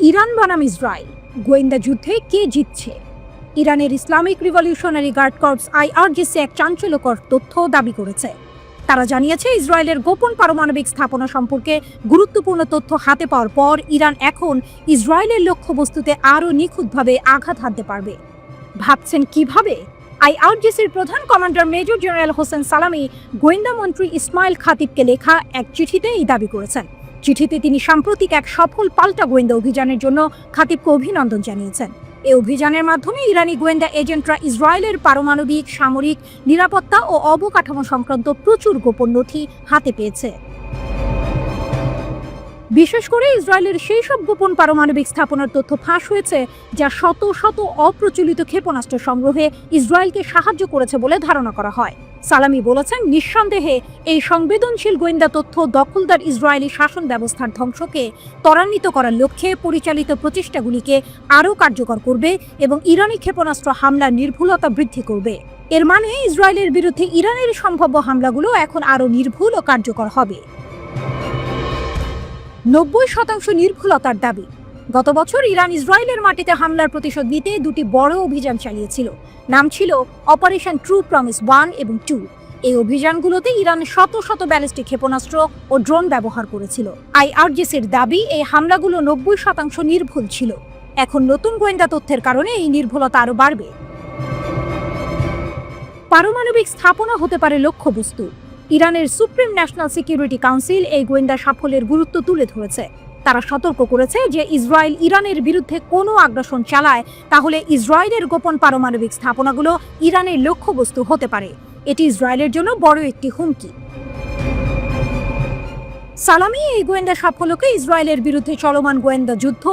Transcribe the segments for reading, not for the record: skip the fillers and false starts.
Iran বনাম Israel গোয়েন্দা যুদ্ধে কে জিতছে? ইরানের Islamic Revolutionary Guard Corps IRGC এক চাঞ্চল্যকর তথ্য দাবি করেছে। তারা জানিয়েছে, ইসরায়েলের গোপন পারমাণবিক স্থাপনা সম্পর্কে গুরুত্বপূর্ণ তথ্য হাতে পাওয়ার পর ইরান এখন ইসরায়েলের লক্ষ্যবস্তুতে আরও নিখুঁতভাবে আঘাত হানতে পারবে। ভাবছেন কিভাবে? IRGCর প্রধান কমান্ডার মেজর জেনারেল হোসেন সালামি গোয়েন্দা মন্ত্রী ইসমাইল খাতিবকে লেখা এক চিঠিতে এই দাবি করেছেন। চিঠিতে তিনি সাম্প্রতিক এক সফল পাল্টা গোয়েন্দা অভিযানের জন্য খাতিবকে অভিনন্দন জানিয়েছেন। এই অভিযানের মাধ্যমে ইরানি গোয়েন্দা এজেন্টরা ইসরায়েলের পারমাণবিক, সামরিক, নিরাপত্তা ও অবকাঠামো সংক্রান্ত প্রচুর গোপন নথি হাতে পেয়েছে। বিশেষ করে ইসরায়েলের সেই সব গোপন পারমাণবিক স্থাপনার তথ্য ফাঁস হয়েছে যা শত শত অপ্রচলিত ক্ষেপণাস্ত্র সংগ্রহে ইসরায়েলকে সাহায্য করেছে বলে ধারণা করা হয়। সালামি বলেছেন, নিঃসন্দেহে এই সংবেদনশীল গোয়েন্দা তথ্য দখলদার ইসরায়েলি শাসন ব্যবস্থার ধ্বংসকে ত্বরান্বিত করার লক্ষ্যে পরিচালিত প্রচেষ্টাগুলিকে আরও কার্যকর করবে এবং ইরানি ক্ষেপণাস্ত্র হামলার নির্ভুলতা বৃদ্ধি করবে। এর মানে ইসরায়েলের বিরুদ্ধে ইরানের সম্ভাব্য হামলাগুলো এখন আরও নির্ভুল ও কার্যকর হবে। 90% নির্ভুলতার দাবি। গত বছর ইরান ইসরায়েলের মাটিতে হামলার প্রতিশোধ নিতে দুটি বড় অভিযান চালিয়েছিল। নাম ছিল অপারেশন ট্রু প্রমিস 1 এবং 2। এই অভিযানগুলোতে ইরান শত শত ব্যালিস্টিক ক্ষেপণাস্ত্র ও ড্রোন ব্যবহার করেছিল। IRGCর দাবি, এই হামলাগুলো 90% নির্ভুল ছিল। এখন নতুন গোয়েন্দা তথ্যের কারণে এই নির্ভুলতা আরও বাড়বে। পারমাণবিক স্থাপনা হতে পারে লক্ষ্যবস্তু। ইরানের সুপ্রিম ন্যাশনাল সিকিউরিটি কাউন্সিল এই গোয়েন্দা সাফল্যের গুরুত্ব তুলে ধরেছে। তারা সতর্ক করেছে যে ইসরায়েল ইরানের বিরুদ্ধে কোনো আগ্রাসন চালায় তাহলে ইসরায়েলের গোপন পারমাণবিক স্থাপনাগুলো ইরানের লক্ষ্যবস্তু হতে পারে। এটি ইসরায়েলের জন্য বড় একটি হুমকি। সালামি এই গোয়েন্দা সাফল্যকে ইসরায়েলের বিরুদ্ধে চলমান গোয়েন্দা যুদ্ধ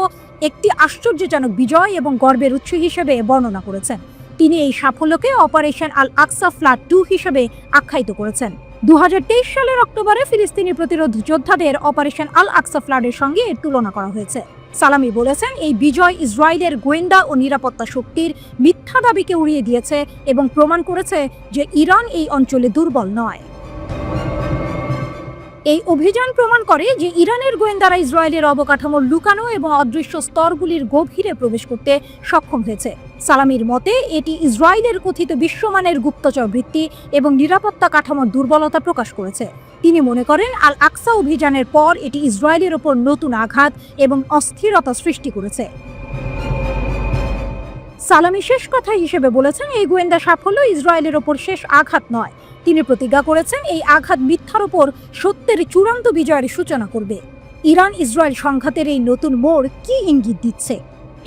একটি আশ্চর্যজনক বিজয় এবং গর্বের উৎস হিসেবে বর্ণনা করেছেন। তিনি এই সাফল্যকে অপারেশন আল আকসা ফ্লাড 2 হিসেবে আখ্যায়িত করেছেন। 2023 সালের অক্টোবরে ফিলিস্তিনি প্রতিরোধ যোদ্ধাদের অপারেশন আল আকসা ফ্লাডের সঙ্গে এর তুলনা করা হয়েছে। সালামি বলেছেন, এই বিজয় ইসরায়েলের গোয়েন্দা ও নিরাপত্তা শক্তির মিথ্যা দাবিকে উড়িয়ে দিয়েছে এবং প্রমাণ করেছে যে ইরান এই অঞ্চলে দুর্বল নয়। এই অভিযান প্রমাণ করে যে ইরানের গোয়েন্দারা ইসরায়েলের অবকাঠামোর লুকানো এবং অদৃশ্য স্তরগুলির গভীরে প্রবেশ করতে সক্ষম হয়েছে। সালামির মতে এটি ইসরায়েলের কথিত বিশ্বমানের গুপ্তচর বৃত্তি এবং নিরাপত্তা কাঠামোর দুর্বলতা প্রকাশ করেছে। তিনি মনে করেন, আল আকসা অভিযানের পর এটি ইসরায়েলের ওপর নতুন আঘাত এবং অস্থিরতা সৃষ্টি করেছে। সালামি শেষ কথা হিসেবে বলেছেন, এই গোয়েন্দা সাফল্য ইসরায়েলের ওপর শেষ আঘাত নয়। তিনি প্রতিজ্ঞা করেছেন, এই আঘাত মিথ্যার ওপর সত্যের চূড়ান্ত বিজয়ের সূচনা করবে। ইরান ইসরায়েল সংঘাতের এই নতুন মোড় কি ইঙ্গিত দিচ্ছে?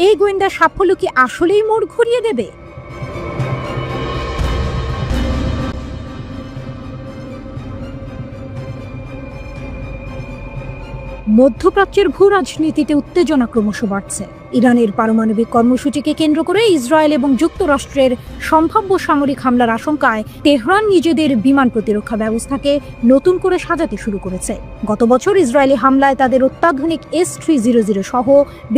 এই গোয়েন্দা সাফল্য কি আসলেই মোড় ঘুরিয়ে দেবে? মধ্যপ্রাচ্যের ভূ রাজনীতিতে উত্তেজনা ক্রমশ বাড়ছে। ইরানের পারমাণবিক কর্মসূচিকে কেন্দ্র করে ইসরায়েল এবং যুক্তরাষ্ট্রের সম্ভাব্য সামরিক হামলার আশঙ্কায় তেহরান নিজেদের বিমান প্রতিরক্ষা ব্যবস্থাকে নতুন করে সাজাতে শুরু করেছে। গত বছর ইসরায়েলি হামলায় তাদের অত্যাধুনিক S-300 সহ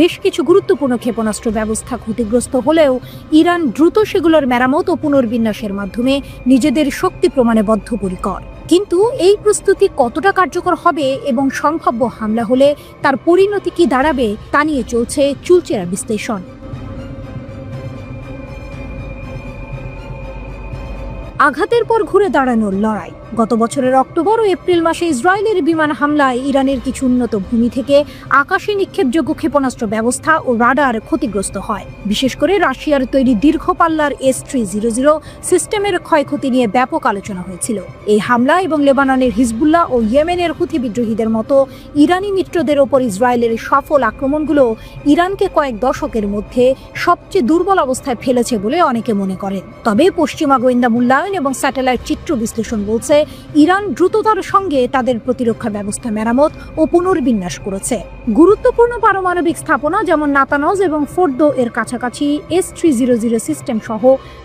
বেশ কিছু গুরুত্বপূর্ণ ক্ষেপণাস্ত্র ব্যবস্থা ক্ষতিগ্রস্ত হলেও ইরান দ্রুত সেগুলোর মেরামত ও পুনর্বিন্যাসের মাধ্যমে নিজেদের শক্তি প্রমাণে বদ্ধপরিকর। কিন্তু এই প্রস্তুতি কতটা কার্যকর হবে এবং সম্ভাব্য হামলা হলে তার পরিণতি কি দাঁড়াবে তা নিয়ে চলছে চুলচেরা বিশ্লেষণ। আঘাতের পর ঘুরে দাঁড়ানোর লড়াই। গত বছরের অক্টোবর ও এপ্রিল মাসে ইসরায়েলের বিমান হামলায় ইরানের কিছু উন্নত ভূমি থেকে আকাশে নিক্ষেপযোগ্য ক্ষেপণাস্ত্র ব্যবস্থা ও রাডার ক্ষতিগ্রস্ত হয়। বিশেষ করে রাশিয়ার তৈরি দীর্ঘ পাল্লার S-300 সিস্টেমের ক্ষয়ক্ষতি নিয়ে ব্যাপক আলোচনা হয়েছিল। এই হামলা এবং লেবাননের হিজবুল্লাহ ও ইয়েমেনের হুথি বিদ্রোহীদের মতো ইরানি মিত্রদের ওপর ইসরায়েলের সফল আক্রমণগুলো ইরানকে কয়েক দশকের মধ্যে সবচেয়ে দুর্বল অবস্থায় ফেলেছে বলে অনেকে মনে করেন। তবে পশ্চিমা গোয়েন্দা মূল্যায়ন এবং স্যাটেলাইট চিত্র বিশ্লেষণ বলছে, ইরান দ্রুততার সঙ্গে তাদের প্রতিরক্ষা ব্যবস্থা মেরামত ও পুনর্বিন্যাস করেছে। গুরুত্বপূর্ণ পারমাণবিক স্থাপনা যেমন নাতানজ এবং ফোর্দো এর কাছাকাছি S-300 সিস্টেম সহ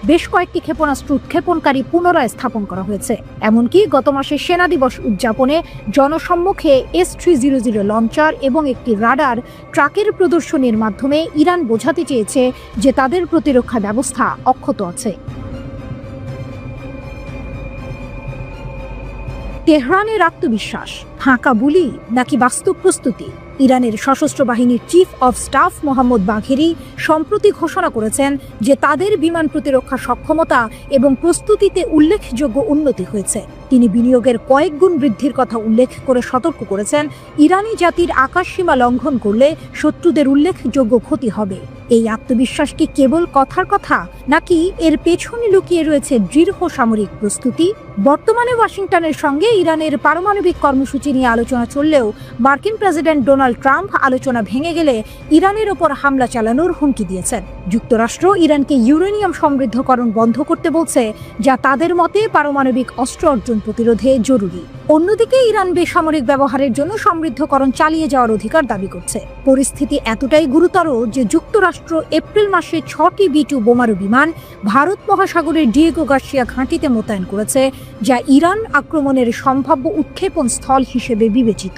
বেশ কয়েকটি ক্ষেপণাস্ত্র উৎক্ষেপণকারী পুনরায় স্থাপন করা হয়েছে। এমনকি গত মাসে সেনা দিবস উদযাপনে জনসম্মুখে S-300 লঞ্চার এবং একটি রাডার ট্রাকের প্রদর্শনীর মাধ্যমে ইরান বোঝাতে চেয়েছে যে তাদের প্রতিরক্ষা ব্যবস্থা অক্ষত আছে। তেহরানের আত্মবিশ্বাস। ফাঁকা বুলি নাকি বাস্তব প্রস্তুতি? ইরানের সশস্ত্র বাহিনীর চিফ অব স্টাফ মোহাম্মদ বাঘেরি সম্প্রতি ঘোষণা করেছেন যে তাদের বিমান প্রতিরক্ষা সক্ষমতা এবং প্রস্তুতিতে উল্লেখযোগ্য উন্নতি হয়েছে। তিনি বিনিয়োগের কয়েক গুণ বৃদ্ধির কথা উল্লেখ করে সতর্ক করেছেন, ইরানি জাতির আকাশসীমা লঙ্ঘন করলে শত্রুদের উল্লেখযোগ্য ক্ষতি হবে। এই আত্মবিশ্বাস কি কেবল কথার কথা, নাকি এর পেছনে লুকিয়ে রয়েছে দৃঢ় সামরিক প্রস্তুতি? বর্তমানে ওয়াশিংটনের সঙ্গে ইরানের পারমাণবিক কর্মসূচি নিয়ে আলোচনা চললেও মার্কিন প্রেসিডেন্ট ডোনাল্ড ট্রাম্প আলোচনা ভেঙে গেলে ইরানের ওপর হামলা চালানোর হুমকি দিয়েছেন। যুক্তরাষ্ট্র ইরানকে ইউরেনিয়াম সমৃদ্ধকরণ বন্ধ করতে বলছে, যা তাদের মতে পারমাণবিক অস্ত্র অর্জন প্রতিরোধে জরুরি। অন্যদিকে ইরান বেসামরিক ব্যবহারের জন্য সমৃদ্ধকরণ চালিয়ে যাওয়ার অধিকার দাবি করছে। পরিস্থিতি এতটাই গুরুতর যে যুক্তরাষ্ট্র এপ্রিল মাসে 6টি B-2 বোমারু বিমান ভারত মহাসাগরের ডিয়েগো গার্সিয়া ঘাঁটিতে মোতায়েন করেছে, যা ইরান আক্রমণের সম্ভাব্য উৎক্ষেপণ স্থল হিসেবে বিবেচিত।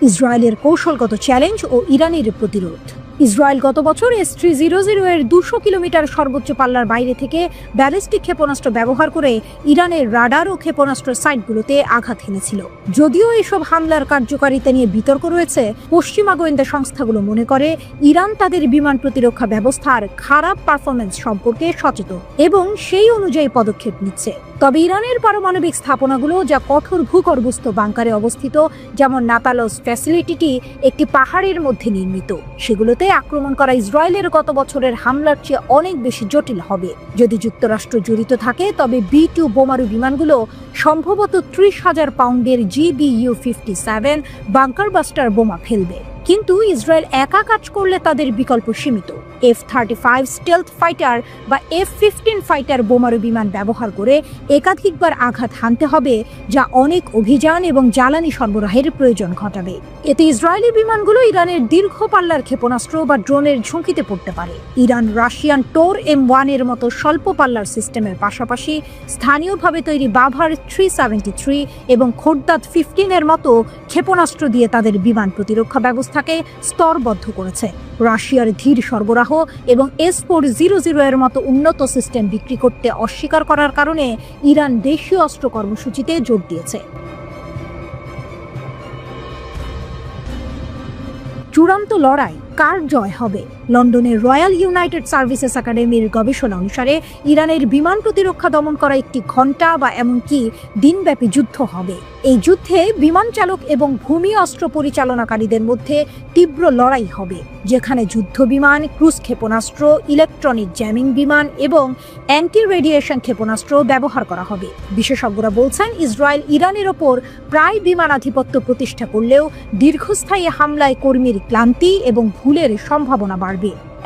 ইসরায়েলের কৌশলগত চ্যালেঞ্জ ও ইরানের প্রতিরোধ। ইসরায়েল গত বছর S-300 এর 200 কিলোমিটার সর্বোচ্চ পাল্লার বাইরে থেকে ব্যালিস্টিক ক্ষেপণাস্ত্র ব্যবহার করে ইরানের রাডার ও ক্ষেপণাস্ত্র সাইটগুলোতে আঘাত হেনেছিল। যদিও এসব হামলার কার্যকারিতা নিয়ে বিতর্ক রয়েছে, পশ্চিমা গোয়েন্দা সংস্থাগুলো মনে করে ইরান তাদের বিমান প্রতিরক্ষা ব্যবস্থার খারাপ পারফরমেন্স সম্পর্কে সচেতন এবং সেই অনুযায়ী পদক্ষেপ নিচ্ছে। তবে ইরানের পারমাণবিক স্থাপনাগুলো, যা কঠোর ভূগর্ভস্থ বাংকারে অবস্থিত, যেমন নাতালস ফ্যাসিলিটিটি একটি পাহাড়ের মধ্যে নির্মিত, সেগুলোতে আক্রমণ করা ইসরায়েলের গত বছরের হামলার চেয়ে অনেক বেশি জটিল হবে। যদি যুক্তরাষ্ট্র জড়িত থাকে, তবে B-2 বোমারু বিমানগুলো সম্ভবত 30,000 পাউন্ডের GBU-57 বাংকার বাস্টার বোমা ফেলবে। কিন্তু ইসরায়েল একা কাজ করলে তাদের বিকল্প সীমিত। F-35 স্টেলথ ফাইটার বা F-15 ফাইটার বোমারু বিমান ব্যবহার করে একাধিকবার আঘাত হানতে হবে, যা অনেক অভিযান এবং জ্বালানি সরবরাহের প্রয়োজন ঘটাবে। এতে ইসরায়েলি বিমানগুলো ইরানের দীর্ঘ পাল্লার ক্ষেপণাস্ত্র বা ড্রোনের ঝুঁকিতে পড়তে পারে। ইরান রাশিয়ান টোর M1 এর মতো স্বল্প পাল্লার সিস্টেমের পাশাপাশি স্থানীয়ভাবে তৈরি বাভার 373 এবং খোর্দাত 15 এর মতো ক্ষেপণাস্ত্র দিয়ে তাদের বিমান প্রতিরক্ষা ব্যবস্থাকে স্তরবদ্ধ করেছে। রাশিয়ার ধীর সরবরাহ এবং S-400 এর মতো উন্নত সিস্টেম বিক্রি করতে অস্বীকার করার কারণে ইরান দেশীয় অস্ত্র কর্মসূচিতে জোর দিয়েছে। চূড়ান্ত লড়াই কার জয় হবে? লন্ডনের রয়্যাল ইউনাইটেড সার্ভিসেস একাডেমির গবেষণা অনুসারে ইরানের বিমান প্রতিরক্ষা দমন করা একটি ঘণ্টা বা এমনকি দিনব্যাপী যুদ্ধ হবে। এই যুদ্ধে বিমান চালক এবং ভূমি অস্ত্র পরিচালনাকারীদের মধ্যে তীব্র লড়াই হবে, যেখানে যুদ্ধ বিমান, ক্রুজ ক্ষেপণাস্ত্র, ইলেকট্রনিক জ্যামিং বিমান এবং অ্যান্টি রেডিয়েশন ক্ষেপণাস্ত্র ব্যবহার করা হবে। বিশেষজ্ঞরা বলছেন, ইসরায়েল ইরানের ওপর প্রায় বিমানাধিপত্য প্রতিষ্ঠা করলেও দীর্ঘস্থায়ী হামলায় কর্মীর ক্লান্তি এবং ভুলের সম্ভাবনা বাড়বে।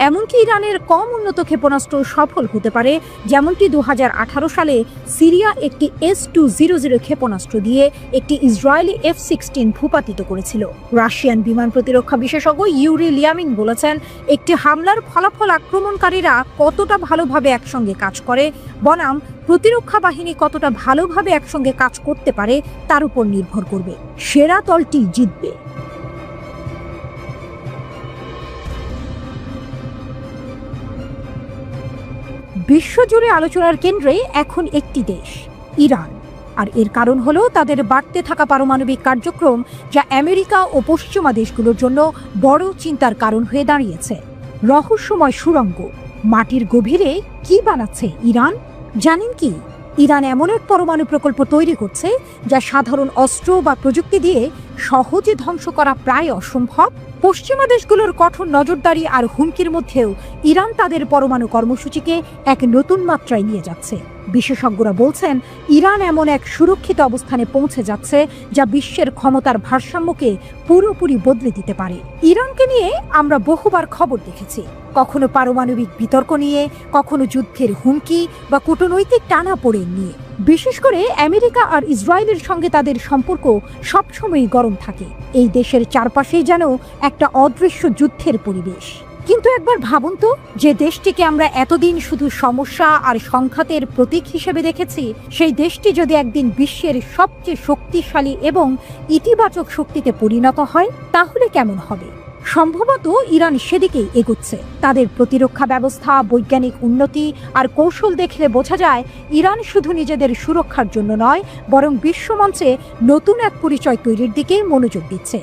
এমনকি ইরানের কম উন্নত ক্ষেপণাস্ত্র সফল হতে পারে, যেমনটি 2018 সালে সিরিয়া একটি S-200 ক্ষেপণাস্ত্র দিয়ে একটি ইসরায়েলি F-16 ভূপাতিত করেছিল। রাশিয়ান বিমান প্রতিরক্ষা বিশেষজ্ঞ ইউরি লিয়ামিন বলেছেন, একটি হামলার ফলাফল আক্রমণকারীরা কতটা ভালোভাবে একসঙ্গে কাজ করে বনাম প্রতিরক্ষা বাহিনী কতটা ভালোভাবে একসঙ্গে কাজ করতে পারে তার উপর নির্ভর করবে। সেরা দলটি জিতবে। বিশ্বজুড়ে আলোচনার কেন্দ্রে এখন একটি দেশ, ইরান। আর এর কারণ হলো তাদের বাড়তে থাকা পারমাণবিক কার্যক্রম, যা আমেরিকা ও পশ্চিমা দেশগুলোর জন্য বড় চিন্তার কারণ হয়ে দাঁড়িয়েছে। রহস্যময় সুড়ঙ্গ, মাটির গভীরে কি বানাচ্ছে ইরান? জানেন কি, ইরান এমন এক পরমাণু প্রকল্প তৈরি করছে যা সাধারণ অস্ত্র বা প্রযুক্তি দিয়ে সহজে ধ্বংস করা প্রায় অসম্ভব। পশ্চিমা দেশগুলোর কঠোর নজরদারি আর হুমকির মধ্যেও ইরান তাদের পরমাণু কর্মসূচিকে এক নতুন মাত্রায় নিয়ে যাচ্ছে। বিশেষজ্ঞরা বলছেন, ইরান এমন এক সুরক্ষিত অবস্থানে পৌঁছে যাচ্ছে যা বিশ্বের ক্ষমতার ভারসাম্যকে পুরোপুরি বদলে দিতে পারে। ইরানকে নিয়ে আমরা বহুবার খবর দেখেছি, কখনো পারমাণবিক বিতর্ক নিয়ে, কখনো যুদ্ধের হুমকি বা কূটনৈতিক টানাপোড়েন নিয়ে। বিশেষ করে আমেরিকা আর ইসরায়েলের সঙ্গে তাদের সম্পর্ক সবসময়ই গরম থাকে। এই দেশের চারপাশেই যেন একটা অদৃশ্য যুদ্ধের পরিবেশ। কিন্তু একবার ভাবুন তো, যে দেশটিকে আমরা এতদিন শুধু সমস্যা আর সংঘাতের প্রতীক হিসেবে দেখেছি, সেই দেশটি যদি একদিন বিশ্বের সবচেয়ে শক্তিশালী এবং ইতিবাচক শক্তিতে পরিণত হয়, তাহলে কেমন হবে? সম্ভবত ইরান সেদিকেই এগোচ্ছে। তাদের প্রতিরক্ষা ব্যবস্থা, বৈজ্ঞানিক উন্নতি আর কৌশল দেখলে বোঝা যায় ইরান শুধু নিজেদের সুরক্ষার জন্য নয়, বরং বিশ্বমঞ্চে নতুন এক পরিচয় তৈরির দিকে মনোযোগ দিচ্ছে।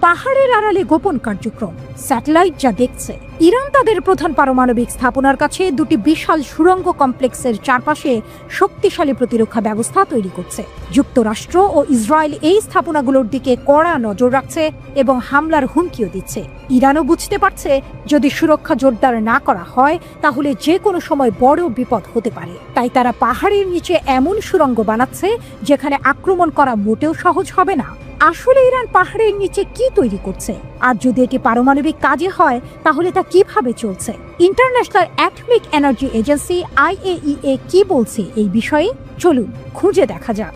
পাহাড়ের আড়ালে গোপন কার্যক্রম, স্যাটেলাইট যা দেখছে। ইরান তাদের প্রধান পারমাণবিক স্থাপনার কাছে দুটি বিশাল সুড়ঙ্গ কমপ্লেক্সের চারপাশে শক্তিশালী প্রতিরক্ষা ব্যবস্থা তৈরি করছে। যুক্তরাষ্ট্র ও ইসরায়েল এই স্থাপনাগুলোর দিকে কড়া নজর রাখছে এবং হামলার হুমকিও দিচ্ছে। ইরানও বুঝতে পারছে যদি সুরক্ষা জোরদার না করা হয় তাহলে যে কোনো সময় বড় বিপদ হতে পারে। তাই তারা পাহাড়ের নিচে এমন সুড়ঙ্গ বানাচ্ছে যেখানে আক্রমণ করা মোটেও সহজ হবে না। আসলে ইরান পাহাড়ের নিচে কি তৈরি করছে, আর যদি এটি পারমাণবিক কাজে হয় তাহলে তা কিভাবে চলছে? International atomic energy agency IAEA কি বলছে এই বিষয়ে, চলুন খুঁজে দেখা যাক।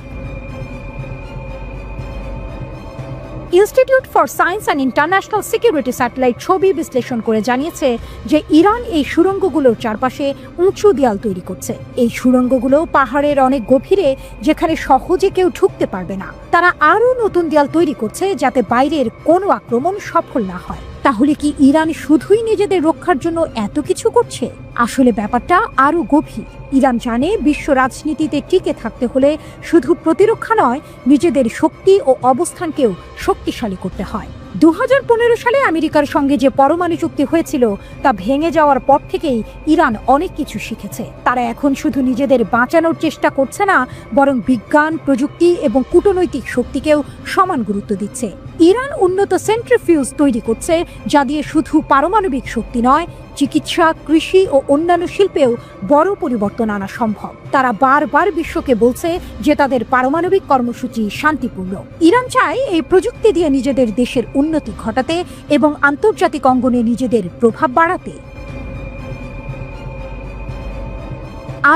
Institute for science and international security satellite ছবি বিশ্লেষণ করে জানিয়েছে যে ইরান এই সুড়ঙ্গগুলোর চারপাশে উঁচু দেয়াল তৈরি করছে। এই সুড়ঙ্গগুলো পাহাড়ের অনেক গভীরে, যেখানে সহজে কেউ ঢুকতে পারবে না। তারা আরও নতুন দেয়াল তৈরি করছে যাতে বাইরের কোনো আক্রমণ সফল না হয়। তাহলে কি ইরান শুধুই নিজেদের রক্ষার জন্য এত কিছু করছে? আসলে ব্যাপারটা আরো গভীর। ইরান জানে বিশ্ব রাজনীতিতে টিকে থাকতে হলে শুধু প্রতিরক্ষা নয়, নিজেদের শক্তি ও অবস্থানকেও শক্তিশালী করতে হয়। 2015 সালে আমেরিকার সঙ্গে যে পরমাণু চুক্তি হয়েছিল তা ভেঙে যাওয়ার পর থেকেই ইরান অনেক কিছু শিখেছে। তারা এখন শুধু নিজেদের বাঁচানোর চেষ্টা করছে না, বরং বিজ্ঞান, প্রযুক্তি এবং কূটনৈতিক শক্তিকেও সমান গুরুত্ব দিচ্ছে। ইরান উন্নত সেন্ট্রিফিউজ তৈরি করছে যা দিয়ে শুধু পারমাণবিক শক্তি নয়, চিকিৎসা, কৃষি ও অন্যান্য শিল্পেও বড় পরিবর্তন আনা সম্ভব। তারা বারবার বিশ্বকে বলছে যে তাদের পারমাণবিক কর্মসূচি শান্তিপূর্ণ। ইরান চায় এই প্রযুক্তি দিয়ে নিজেদের দেশের উন্নতি ঘটাতে এবং আন্তর্জাতিক অঙ্গনে নিজেদের প্রভাব বাড়াতে।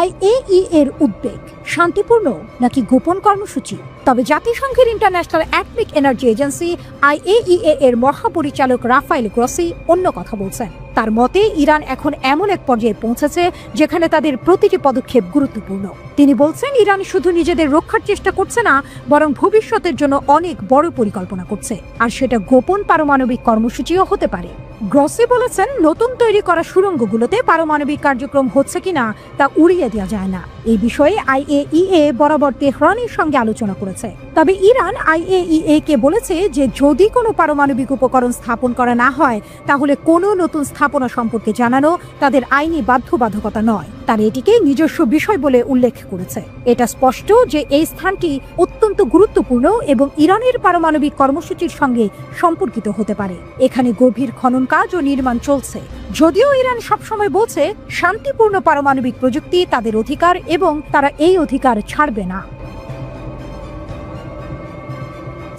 IAEA এর উদ্বেগ শান্তিপূর্ণ নাকি গোপন কর্মসূচি? তবে জাতিসংঘের international atomic energy agency IAEA এর মহাপরিচালক রাফায়েল গ্রসি অন্য কথা বলছেন। তার মতে ইরান এখন এমন এক পর্যায়ে পৌঁছেছে যেখানে তাদের প্রতিটি পদক্ষেপ গুরুত্বপূর্ণ। তিনি বলছেন ইরান শুধু নিজেদের রক্ষার চেষ্টা করছে না, বরং ভবিষ্যতের জন্য অনেক বড় পরিকল্পনা করছে, আর সেটা গোপন পারমাণবিক কর্মসূচিও হতে পারে। গ্রসি বলেছেন নতুন তৈরি করা সুড়ঙ্গগুলোতে পারমাণবিক কার্যক্রম হচ্ছে কিনা তা উড়িয়ে দেওয়া যায় না। এই বিষয়ে IAEA বরাবর তেহরানের সঙ্গে আলোচনা করেছে। তবে ইরান IAEA কে বলেছে যে যদি কোনো পারমাণবিক উপকরণ স্থাপন করা না হয় তাহলে কোনো নতুন স্থাপনা সম্পর্কে জানানো তাদের আইনি বাধ্যবাধকতা নয়। তার এটিকে নিজস্ব বিষয় বলে উল্লেখ করেছে। এটা স্পষ্ট যে এই স্থানটি অত্যন্ত গুরুত্বপূর্ণ এবং ইরানের পারমাণবিক কর্মসূচির সঙ্গে সম্পর্কিত হতে পারে। এখানে গভীর খনন কাজ ও নির্মাণ চলছে। যদিও ইরান সবসময় বলছে শান্তিপূর্ণ পারমাণবিক প্রযুক্তি তাদের অধিকার এবং তারা এই অধিকার ছাড়বে না।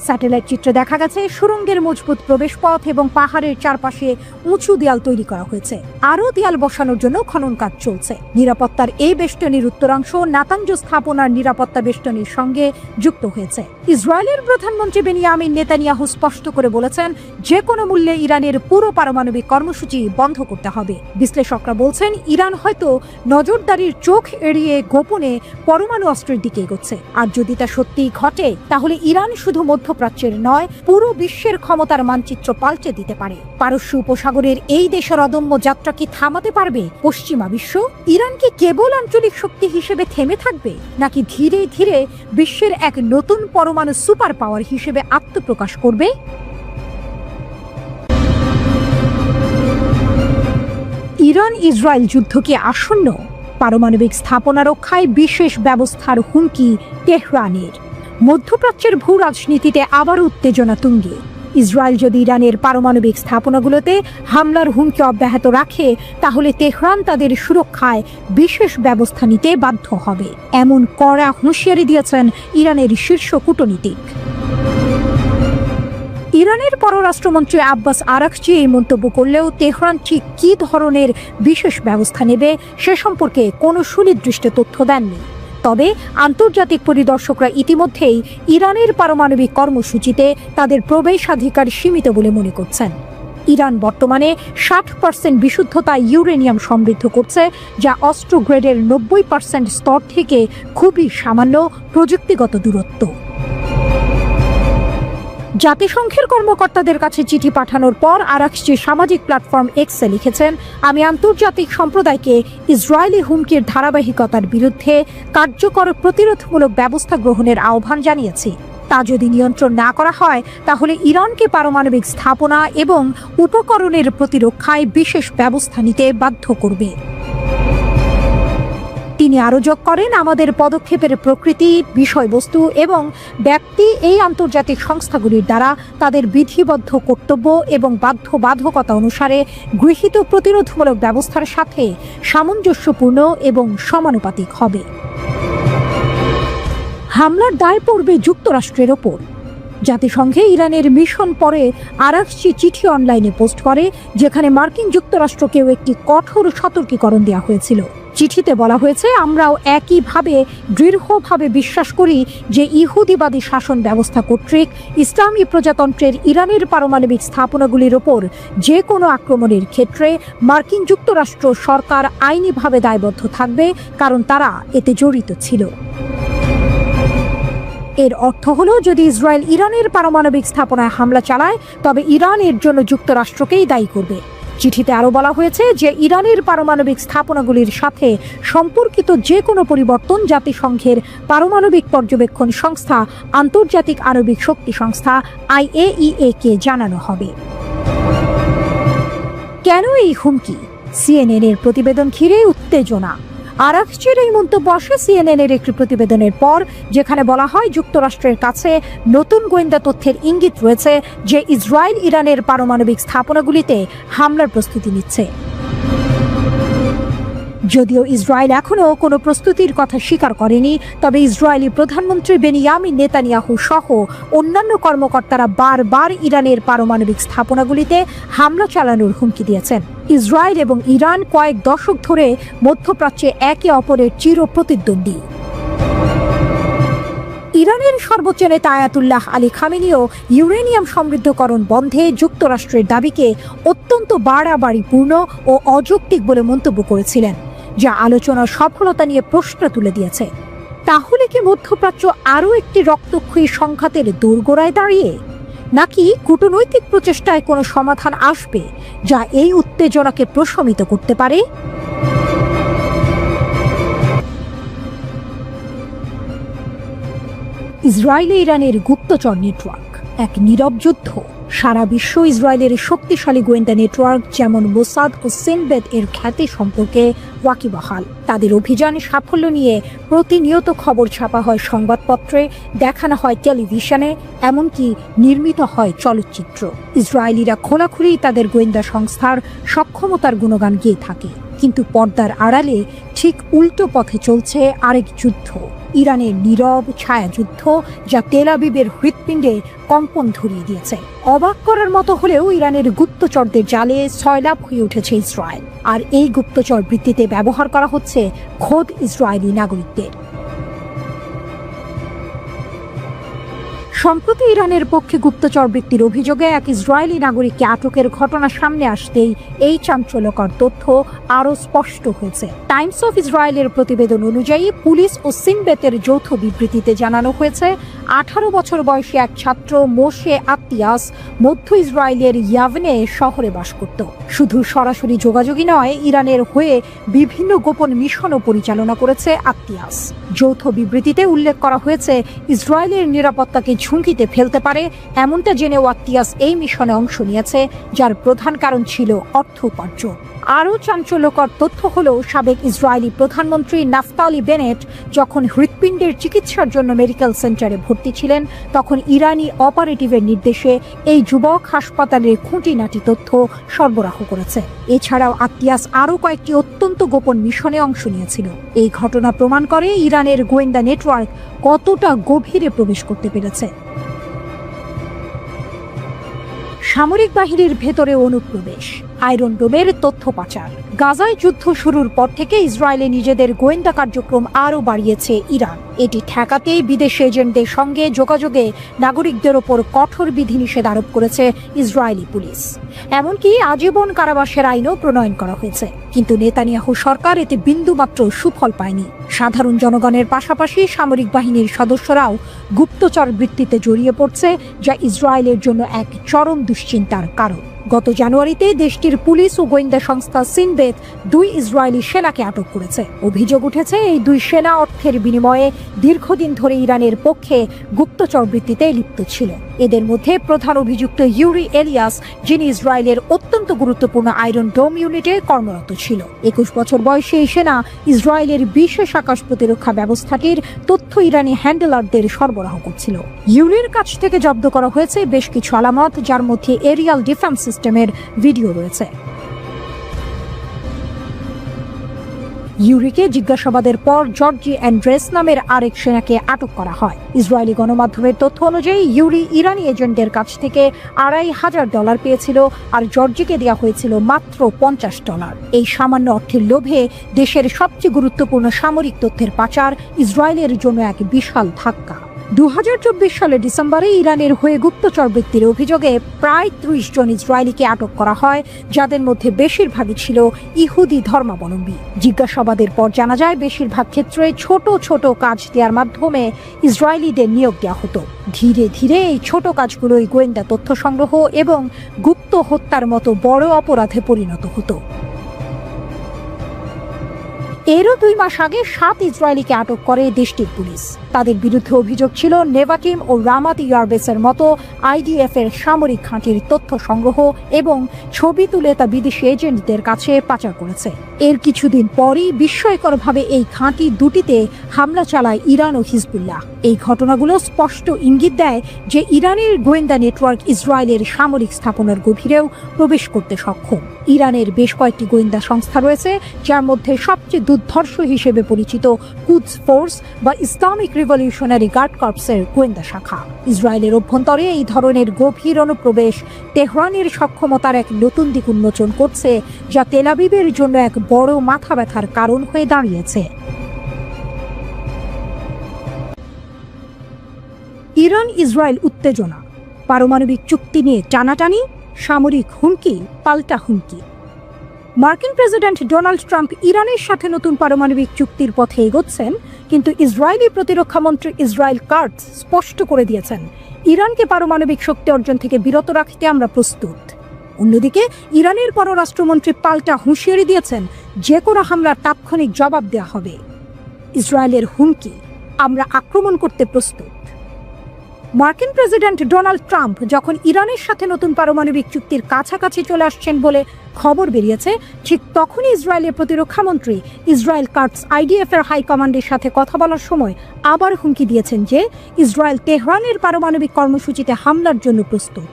স্যাটেলাইট চিত্রে দেখা গেছে সুড়ঙ্গের মজবুত প্রবেশপথ এবং পাহাড়ের চারপাশে উঁচু দেয়াল তৈরি করা হয়েছে। আরও দেয়াল বসানোর জন্য খনন কাজ চলছে। নিরাপত্তার এই বেষ্টনীর উত্তরাংশ নাতানজ স্থাপনার নিরাপত্তা বেষ্টনীর সঙ্গে যুক্ত হয়েছে। ইসরায়েলের প্রধানমন্ত্রী বেনিয়ামিন নেতানিয়াহু স্পষ্ট করে বলেছেন যে কোনো মূল্যে ইরানের পুরো পারমাণবিক কর্মসূচি বন্ধ করতে হবে। বিশ্লেষকরা বলছেন ইরান হয়তো নজরদারির চোখ এড়িয়ে গোপনে পরমাণু অস্ত্রের দিকে এগোচ্ছে। আর যদি তা সত্যিই ঘটে তাহলে ইরান শুধু মধ্যপ্রাচ্যের নয়, পুরো বিশ্বের ক্ষমতার মানচিত্র পাল্টে দিতে পারে। পারস্য উপসাগরের এই দেশের অদম্য যাত্রা কি থামাতে পারবে পশ্চিমা বিশ্ব? ইরান কি কেবল আঞ্চলিক শক্তি হিসেবে থেমে থাকবে, নাকি ধীরে ধীরে বিশ্বের এক নতুন পরমাণু সুপার পাওয়ার হিসেবে আত্মপ্রকাশ করবে? ইরান ইসরায়েল যুদ্ধ কি আসন্ন? পারমাণবিক স্থাপনা রক্ষায় বিশেষ ব্যবস্থার হুমকি তেহরানের। মধ্যপ্রাচ্যের ভূ রাজনীতিতে আবার উত্তেজনা তুঙ্গে। ইসরায়েল যদি ইরানের পারমাণবিক স্থাপনাগুলোতে হামলার হুমকি অব্যাহত রাখে তাহলে তেহরান তাদের সুরক্ষায় বিশেষ ব্যবস্থা নিতে বাধ্য হবে, এমন কড়া হুঁশিয়ারি দিয়েছেন ইরানের শীর্ষ কূটনীতিক। ইরানের পররাষ্ট্রমন্ত্রী আব্বাস আরাকচি এই মন্তব্য করলেও তেহরান ঠিক কী ধরনের বিশেষ ব্যবস্থা নেবে সে সম্পর্কে কোনো সুনির্দিষ্ট তথ্য দেননি। তবে আন্তর্জাতিক পরিদর্শকরা ইতিমধ্যেই ইরানের পারমাণবিক কর্মসূচিতে তাদের প্রবেশাধিকার সীমিত বলে মনে করছেন। ইরান বর্তমানে 60% বিশুদ্ধতা ইউরেনিয়াম সমৃদ্ধ করছে, যা অস্ত্র গ্রেডের 90% স্তর থেকে খুবই সামান্য প্রযুক্তিগত দূরত্ব। জাতিসংঘের কর্মকর্তাদের কাছে চিঠি পাঠানোর পর আরাকচি সামাজিক প্ল্যাটফর্ম এক্সে লিখেছেন, আমি আন্তর্জাতিক সম্প্রদায়কে ইসরায়েলি হুমকির ধারাবাহিকতার বিরুদ্ধে কার্যকর প্রতিরোধমূলক ব্যবস্থা গ্রহণের আহ্বান জানিয়েছি। তা যদি নিয়ন্ত্রণ না করা হয় তাহলে ইরানকে পারমাণবিক স্থাপনা এবং উপকরণের প্রতিরক্ষায় বিশেষ ব্যবস্থা নিতে বাধ্য করবে। তিনি আরও যোগ করেন, আমাদের পদক্ষেপের প্রকৃতি, বিষয়বস্তু এবং ব্যক্তি এই আন্তর্জাতিক সংস্থাগুলির দ্বারা তাদের বিধিবদ্ধ কর্তব্য এবং বাধ্যবাধকতা অনুসারে গৃহীত প্রতিরোধমূলক ব্যবস্থার সাথে সামঞ্জস্যপূর্ণ এবং সমানুপাতিক হবে। হামলার দায় পড়বে যুক্তরাষ্ট্রের ওপর। জাতিসংঘে ইরানের মিশন পরে আরাকচি চিঠি অনলাইনে পোস্ট করে, যেখানে মার্কিন যুক্তরাষ্ট্রকেও একটি কঠোর সতর্কীকরণ দেওয়া হয়েছিল। চিঠিতে বলা হয়েছে, আমরাও একইভাবে দৃঢ়ভাবে বিশ্বাস করি যে ইহুদিবাদী শাসন ব্যবস্থা কর্তৃক ইসলামী প্রজাতন্ত্রের ইরানের পারমাণবিক স্থাপনাগুলির ওপর যে কোনো আক্রমণের ক্ষেত্রে মার্কিন যুক্তরাষ্ট্র সরকার আইনিভাবে দায়বদ্ধ থাকবে, কারণ তারা এতে জড়িত ছিল। এর অর্থ হলো, যদি ইসরায়েল ইরানের পারমাণবিক স্থাপনায় হামলা চালায় তবে ইরান এর জন্য যুক্তরাষ্ট্রকেই দায়ী করবে। চিঠিতে আরও বলা হয়েছে যে ইরানের পারমাণবিক স্থাপনাগুলির সাথে সম্পর্কিত যে কোনো পরিবর্তন জাতিসংঘের পারমাণবিক পর্যবেক্ষণ সংস্থা আন্তর্জাতিক আণবিক শক্তি সংস্থা IAEA কে জানানো হবে। কেন এই হুমকি? CNN এর প্রতিবেদন ঘিরে উত্তেজনা। আরাকচির এই মন্তব্য আসে CNN এর একটি প্রতিবেদনের পর, যেখানে বলা হয় যুক্তরাষ্ট্রের কাছে নতুন গোয়েন্দা তথ্যের ইঙ্গিত রয়েছে যে ইসরায়েল ইরানের পারমাণবিক স্থাপনাগুলিতে হামলার প্রস্তুতি নিচ্ছে। যদিও ইসরায়েল এখনও কোনো প্রস্তুতির কথা স্বীকার করেনি, তবে ইসরায়েলি প্রধানমন্ত্রী বেনিয়ামিন নেতানিয়াহু সহ অন্যান্য কর্মকর্তারা বারবার ইরানের পারমাণবিক স্থাপনাগুলিতে হামলা চালানোর হুমকি দিয়েছেন। ইসরায়েল এবং ইরান কয়েক দশক ধরে মধ্যপ্রাচ্যে একে অপরের চির প্রতিদ্বন্দ্বী। ইরানের সর্বোচ্চ নেতা আয়াতুল্লাহ আলী খামেনিও ইউরেনিয়াম সমৃদ্ধকরণ বন্ধে যুক্তরাষ্ট্রের দাবিকে অত্যন্ত বাড়াবাড়িপূর্ণ ও অযৌক্তিক বলে মন্তব্য করেছিলেন, যা আলোচনার সফলতা নিয়ে প্রশ্ন তুলে দিয়েছে। তাহলে কি মধ্যপ্রাচ্য আরও একটি রক্তক্ষয়ী সংঘাতের দোরগোড়ায় দাঁড়িয়ে, নাকি কূটনৈতিক প্রচেষ্টায় কোনো সমাধান আসবে যা এই উত্তেজনাকে প্রশমিত করতে পারে? ইসরায়েলে ইরানের গুপ্তচর নেটওয়ার্ক এক নীরব যুদ্ধ। সারা বিশ্ব ইসরায়েলের শক্তিশালী গোয়েন্দা নেটওয়ার্ক যেমন মোসাদ ও সিনবেদ এর খ্যাতি সম্পর্কে ওয়াকিবহাল। তাদের অভিযানে সাফল্য নিয়ে প্রতিনিয়ত খবর ছাপা হয় সংবাদপত্রে, দেখানো হয় টেলিভিশনে, এমনকি নির্মিত হয় চলচ্চিত্র। ইসরায়েলিরা খোলাখুলি তাদের গোয়েন্দা সংস্থার সক্ষমতার গুণগান গেয়ে থাকে, কিন্তু পর্দার আড়ালে ঠিক উল্টো পথে চলছে আরেক যুদ্ধ, ইরানের নীরব ছায়াযুদ্ধ, যা তেল আবিবের হৃৎপিণ্ডে কম্পন ধরিয়ে দিয়েছে। অবাক করার মতো হলেও ইরানের গুপ্তচরদের জালে সয়লাভ হয়ে উঠেছে ইসরায়েল, আর এই গুপ্তচর বৃত্তিতে ব্যবহার করা হচ্ছে খোদ ইসরায়েলি নাগরিকদের। সম্প্রতি ইরানের পক্ষে গুপ্তচর বৃত্তির অভিযোগে এক ইসরায়েলি নাগরিককে আটকের ঘটনা সামনে আসতেই এই চাঞ্চল্যকর তথ্য আরও স্পষ্ট হয়েছে। টাইমস অফ ইসরায়েলের প্রতিবেদন অনুযায়ী পুলিশ ও সিনবেতের যৌথ বিবৃতিতে জানানো হয়েছে, 18 বছর বয়সী এক ছাত্র মোশে আত্তিয়াস মধ্য ইসরায়েলের ইয়াভনে শহরে বাস করত। শুধু সরাসরি যোগাযোগই নয়, ইরানের হয়ে বিভিন্ন গোপন মিশনও পরিচালনা করেছে আত্তিয়াস। যৌথ বিবৃতিতে উল্লেখ করা হয়েছে, ইসরায়েলের নিরাপত্তাকে ঝুঁকিতে ফেলতে পারে এমনটা জেনেও আত্তিয়াস এই মিশনে অংশ নিয়েছে, যার প্রধান কারণ ছিল অর্থ উপার্জন। আরও চাঞ্চল্যকর তথ্য হলো, সাবেক ইসরায়েলি প্রধানমন্ত্রী নাফতালি বেনেট যখন হৃৎপিণ্ডের চিকিৎসার জন্য মেডিকেল সেন্টারে ভর্তি ছিলেন, তখন ইরানি অপারেটিভের নির্দেশে এই যুবক হাসপাতালের খুঁটিনাটি তথ্য সরবরাহ করেছে। এছাড়াও আত্তিয়াস আরও কয়েকটি অত্যন্ত গোপন মিশনে অংশ নিয়েছিল। এই ঘটনা প্রমাণ করে ইরানের গোয়েন্দা নেটওয়ার্ক কতটা গভীরে প্রবেশ করতে পেরেছে। সামরিক বাহিনীর ভেতরে অনুপ্রবেশ। আয়রন ডোমের তথ্য পাচার। গাজায় যুদ্ধ শুরুর পর থেকে ইসরায়েলে নিজেদের গোয়েন্দা কার্যক্রম আরও বাড়িয়েছে ইরান। এটি ঠেকাতে বিদেশি এজেন্টদের সঙ্গে যোগাযোগে নাগরিকদের ওপর কঠোর বিধিনিষেধ আরোপ করেছে ইসরায়েলি পুলিশ। এমনকি আজীবন কারাবাসের আইনও প্রণয়ন করা হয়েছে। কিন্তু নেতানিয়াহু সরকার এতে বিন্দুমাত্র সুফল পায়নি। সাধারণ জনগণের পাশাপাশি সামরিক বাহিনীর সদস্যরাও গুপ্তচর বৃত্তিতে জড়িয়ে পড়ছে, যা ইসরায়েলের জন্য এক চরম দুশ্চিন্তার কারণ। গত জানুয়ারিতে দেশটির পুলিশ ও গোয়েন্দা সংস্থা সিনবেত 2 ইসরায়েলি সেনাকে আটক করেছে। অভিযোগ উঠেছে এই 2 সেনা অর্থের বিনিময়ে দীর্ঘদিন ধরে ইরানের পক্ষে গুপ্তচর বৃত্তিতে লিপ্ত ছিল। এদের মধ্যে প্রধান অভিযুক্ত ইউরি এলিয়াস, যিনি ইসরায়েলের অত্যন্ত গুরুত্বপূর্ণ আয়রন ডোম ইউনিটে কর্মরত ছিল। 21 বছর বয়সী এই সেনা ইসরায়েলের বিশেষ আকাশ প্রতিরক্ষা ব্যবস্থাটির তথ্য ইরানি হ্যান্ডলারদের সরবরাহ করছিল। ইউরির কাছ থেকে জব্দ করা হয়েছে বেশ কিছু আলামত, যার মধ্যে এরিয়াল ডিফেন্স সিস্টেমের ভিডিও রয়েছে। ইউরিকে জিজ্ঞাসাবাদের পর জর্জি অ্যান্ড্রেস নামের আরেক সেনাকে আটক করা হয়। ইসরায়েলি গণমাধ্যমের তথ্য অনুযায়ী ইউরি ইরানি এজেন্টদের কাছ থেকে $2,500 পেয়েছিল, আর জর্জিকে দেওয়া হয়েছিল মাত্র $50। এই সামান্য অর্থের লোভে দেশের সবচেয়ে গুরুত্বপূর্ণ সামরিক তথ্যের পাচার ইসরায়েলের জন্য এক বিশাল ধাক্কা। 2024 সালের ডিসেম্বরে ইরানের হয়ে গুপ্তচর বৃত্তির অভিযোগে প্রায় 30 জন ইসরায়েলিকে আটক করা হয়, যাদের মধ্যে বেশিরভাগই ছিল ইহুদি ধর্মাবলম্বী। জিজ্ঞাসাবাদের পর জানা যায় বেশিরভাগ ক্ষেত্রে ছোট ছোট কাজ দেওয়ার মাধ্যমে ইসরায়েলিদের নিয়োগ দেওয়া হতো। ধীরে ধীরে এই ছোট কাজগুলোই গোয়েন্দা তথ্য সংগ্রহ এবং গুপ্ত হত্যার মতো বড় অপরাধে পরিণত হতো। এরও 2 মাস আগে 7 ইসরায়েলিকে আটক করে দেশটির পুলিশ। তাদের বিরুদ্ধে অভিযোগ ছিল নেভাটিম ও রামাত ইয়ারবেসের মতো আইডিএফ এর সামরিক ঘাঁটির তথ্য সংগ্রহ এবং ছবি তুলে তা বিদেশি এজেন্টদের কাছে পাচার করেছে। এর কিছুদিন পরই বিস্ময়করভাবে এই ঘাঁটি দুটিতে হামলা চালায় ইরান ও হিজবুল্লাহ। এই ঘটনাগুলো স্পষ্ট ইঙ্গিত দেয় যে ইরানের গোয়েন্দা নেটওয়ার্ক ইসরায়েলের সামরিক স্থাপনার গভীরেও প্রবেশ করতে সক্ষম। ইরানের বেশ কয়েকটি গোয়েন্দা সংস্থা রয়েছে, যার মধ্যে সবচেয়ে দুর্ধর্ষ হিসেবে পরিচিত কুদস ফোর্স বা ইসলামিক রিভলিউশনারি গার্ড কর্পসের গোয়েন্দা শাখা। ইসরায়েলের অভ্যন্তরে এই ধরনের গভীর অনুপ্রবেশ তেহরানের সক্ষমতার এক নতুন দিক উন্মোচন করছে, যা তেল আবিবের জন্য এক বড় মাথা ব্যথার কারণ হয়ে দাঁড়িয়েছে। ইরান ইসরায়েল উত্তেজনা, পারমাণবিক চুক্তি নিয়ে টানাটানি, সামরিক হুমকি পাল্টা হুমকি। মার্কিন প্রেসিডেন্ট ডোনাল্ড ট্রাম্প ইরানের সাথে নতুন পারমাণবিক চুক্তির পথে এগোচ্ছেন, কিন্তু ইসরায়েলি প্রতিরক্ষা মন্ত্রী ইসরায়েল কাটজ স্পষ্ট করে দিয়েছেন ইরানকে পারমাণবিক শক্তি অর্জন থেকে বিরত রাখতে আমরা প্রস্তুত। অন্যদিকে ইরানের পররাষ্ট্রমন্ত্রী পাল্টা হুঁশিয়ারি দিয়েছেন যে কোনো হামলার তাৎক্ষণিক জবাব দেওয়া হবে। ইসরায়েলের হুমকি, আমরা আক্রমণ করতে প্রস্তুত। মার্কিন প্রেসিডেন্ট ডোনাল্ড ট্রাম্প যখন ইরানের সাথে নতুন পারমাণবিক চুক্তির কাছাকাছি চলে আসছেন বলে খবর বেরিয়েছে, ঠিক তখনই ইসরায়েলের প্রতিরক্ষা মন্ত্রী ইসরায়েল কাটজ আইডিএফ এর হাইকমান্ডের সাথে কথা বলার সময় আবার হুমকি দিয়েছেন যে ইসরায়েল তেহরানের পারমাণবিক কর্মসূচিতে হামলার জন্য প্রস্তুত।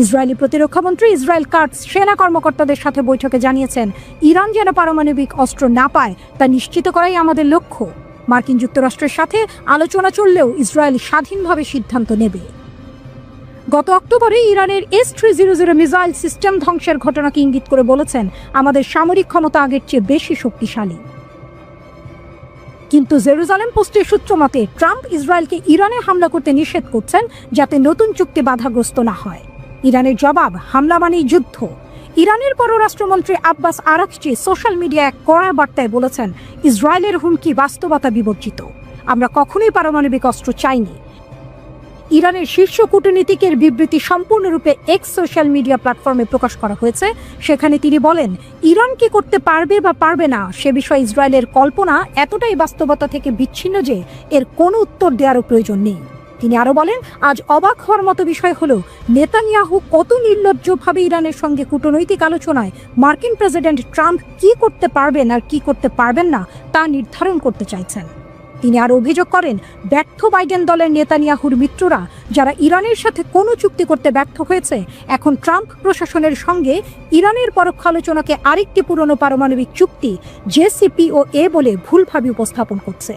ইসরায়েলি প্রতিরক্ষা মন্ত্রী ইসরায়েল কাটজ সেনা কর্মকর্তাদের সাথে বৈঠকে জানিয়েছেন, ইরান যেন পারমাণবিক অস্ত্র না পায় তা নিশ্চিত করাই আমাদের লক্ষ্য। মার্কিন যুক্তরাষ্ট্রের সাথে আলোচনা চললেও ইসরায়েল স্বাধীনভাবে সিদ্ধান্ত নেবে। গত অক্টোবরে ইরানের S-300 মিসাইল সিস্টেম ধ্বংসের ঘটনাকে ইঙ্গিত করে বলেছেন, আমাদের সামরিক ক্ষমতা আগের চেয়ে বেশি শক্তিশালী। কিন্তু জেরুজালেম পোস্টের সূত্র মতে ট্রাম্প ইসরায়েলকে ইরানে হামলা করতে নিষেধ করছেন, যাতে নতুন চুক্তি বাধাগ্রস্ত না হয়। ইরানের জবাব, হামলা মানেই যুদ্ধ। ইরানের পররাষ্ট্রমন্ত্রী আব্বাস আরাকচি সোশ্যাল মিডিয়ায় এক কড়া বার্তায় বলেছেন, ইসরায়েলের হুমকি বাস্তবতা বিবর্জিত, আমরা কখনোই পারমাণবিক অস্ত্র চাইনি। ইরানের শীর্ষ কূটনীতিকের বিবৃতি সম্পূর্ণরূপে এক্স সোশ্যাল মিডিয়া প্ল্যাটফর্মে প্রকাশ করা হয়েছে। সেখানে তিনি বলেন, ইরান কি করতে পারবে বা পারবে না সে বিষয়ে ইসরায়েলের কল্পনা এতটাই বাস্তবতা থেকে বিচ্ছিন্ন যে এর কোনো উত্তর দেওয়ারও প্রয়োজন নেই। তিনি আরো বলেন, আজ অবাক হওয়ার মতো বিষয় হলো নেতানিয়াহু কত নির্লজ্জভাবে ইরানের সঙ্গে কূটনৈতিক আলোচনায় মার্কিন প্রেসিডেন্ট ট্রাম্প কি করতে পারবেন আর কি করতে পারবেন না তা নির্ধারণ করতে চাইছেন। তিনি আরো অভিযোগ করেন, ব্যর্থ বাইডেন দলের নেতানিয়াহুর মিত্ররা যারা ইরানের সাথে কোনো চুক্তি করতে ব্যর্থ হয়েছে, এখন ট্রাম্প প্রশাসনের সঙ্গে ইরানের পরোক্ষ আলোচনাকে আরেকটি পুরনো পারমাণবিক চুক্তি JCPOA বলে ভুলভাবে উপস্থাপন করছে।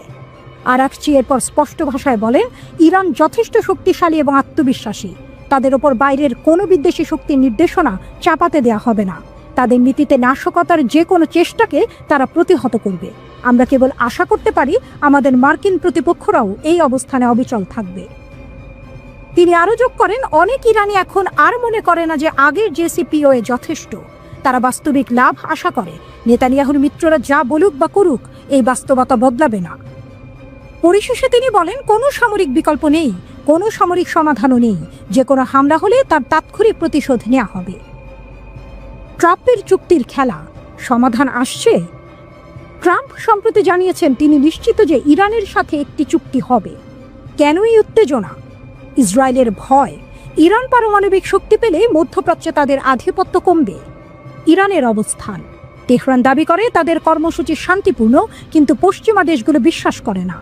আরাকচি এরপর স্পষ্ট ভাষায় বলেন, ইরান যথেষ্ট শক্তিশালী এবং আত্মবিশ্বাসী। তাদের ওপর বাইরের কোনো বিদ্বেষী শক্তির নির্দেশনা চাপাতে দেয়া হবে না। তাদের নীতিতে নাশকতার যে কোনো চেষ্টাকে তারা প্রতিহত করবে। আমরা কেবল আশা করতে পারি আমাদের মার্কিন প্রতিপক্ষরাও এই অবস্থানে অবিচল থাকবে। তিনি আরো যোগ করেন, অনেক ইরানি এখন আর মনে করে না যে আগের জেসিপিওএ যথেষ্ট। তারা বাস্তবিক লাভ আশা করে। নেতানিয়াহুর মিত্ররা যা বলুক বা করুক, এই বাস্তবতা বদলাবে না। পরিশেষে তিনি বলেন, কোনো সামরিক বিকল্প নেই, কোনো সামরিক সমাধানও নেই। যে কোনো হামলা হলে তার তাৎক্ষণিক প্রতিশোধ নেওয়া হবে। ট্রাম্পের চুক্তির খেলা, সমাধান আসছে। ট্রাম্প সম্প্রতি জানিয়েছেন তিনি নিশ্চিত যে ইরানের সাথে একটি চুক্তি হবে। কেন এই উত্তেজনা? ইসরায়েলের ভয় ইরান পারমাণবিক শক্তি পেলে মধ্যপ্রাচ্যে তাদের আধিপত্য কমবে। ইরানের অবস্থান, তেহরান দাবি করে তাদের কর্মসূচি শান্তিপূর্ণ, কিন্তু পশ্চিমা দেশগুলো বিশ্বাস করে না।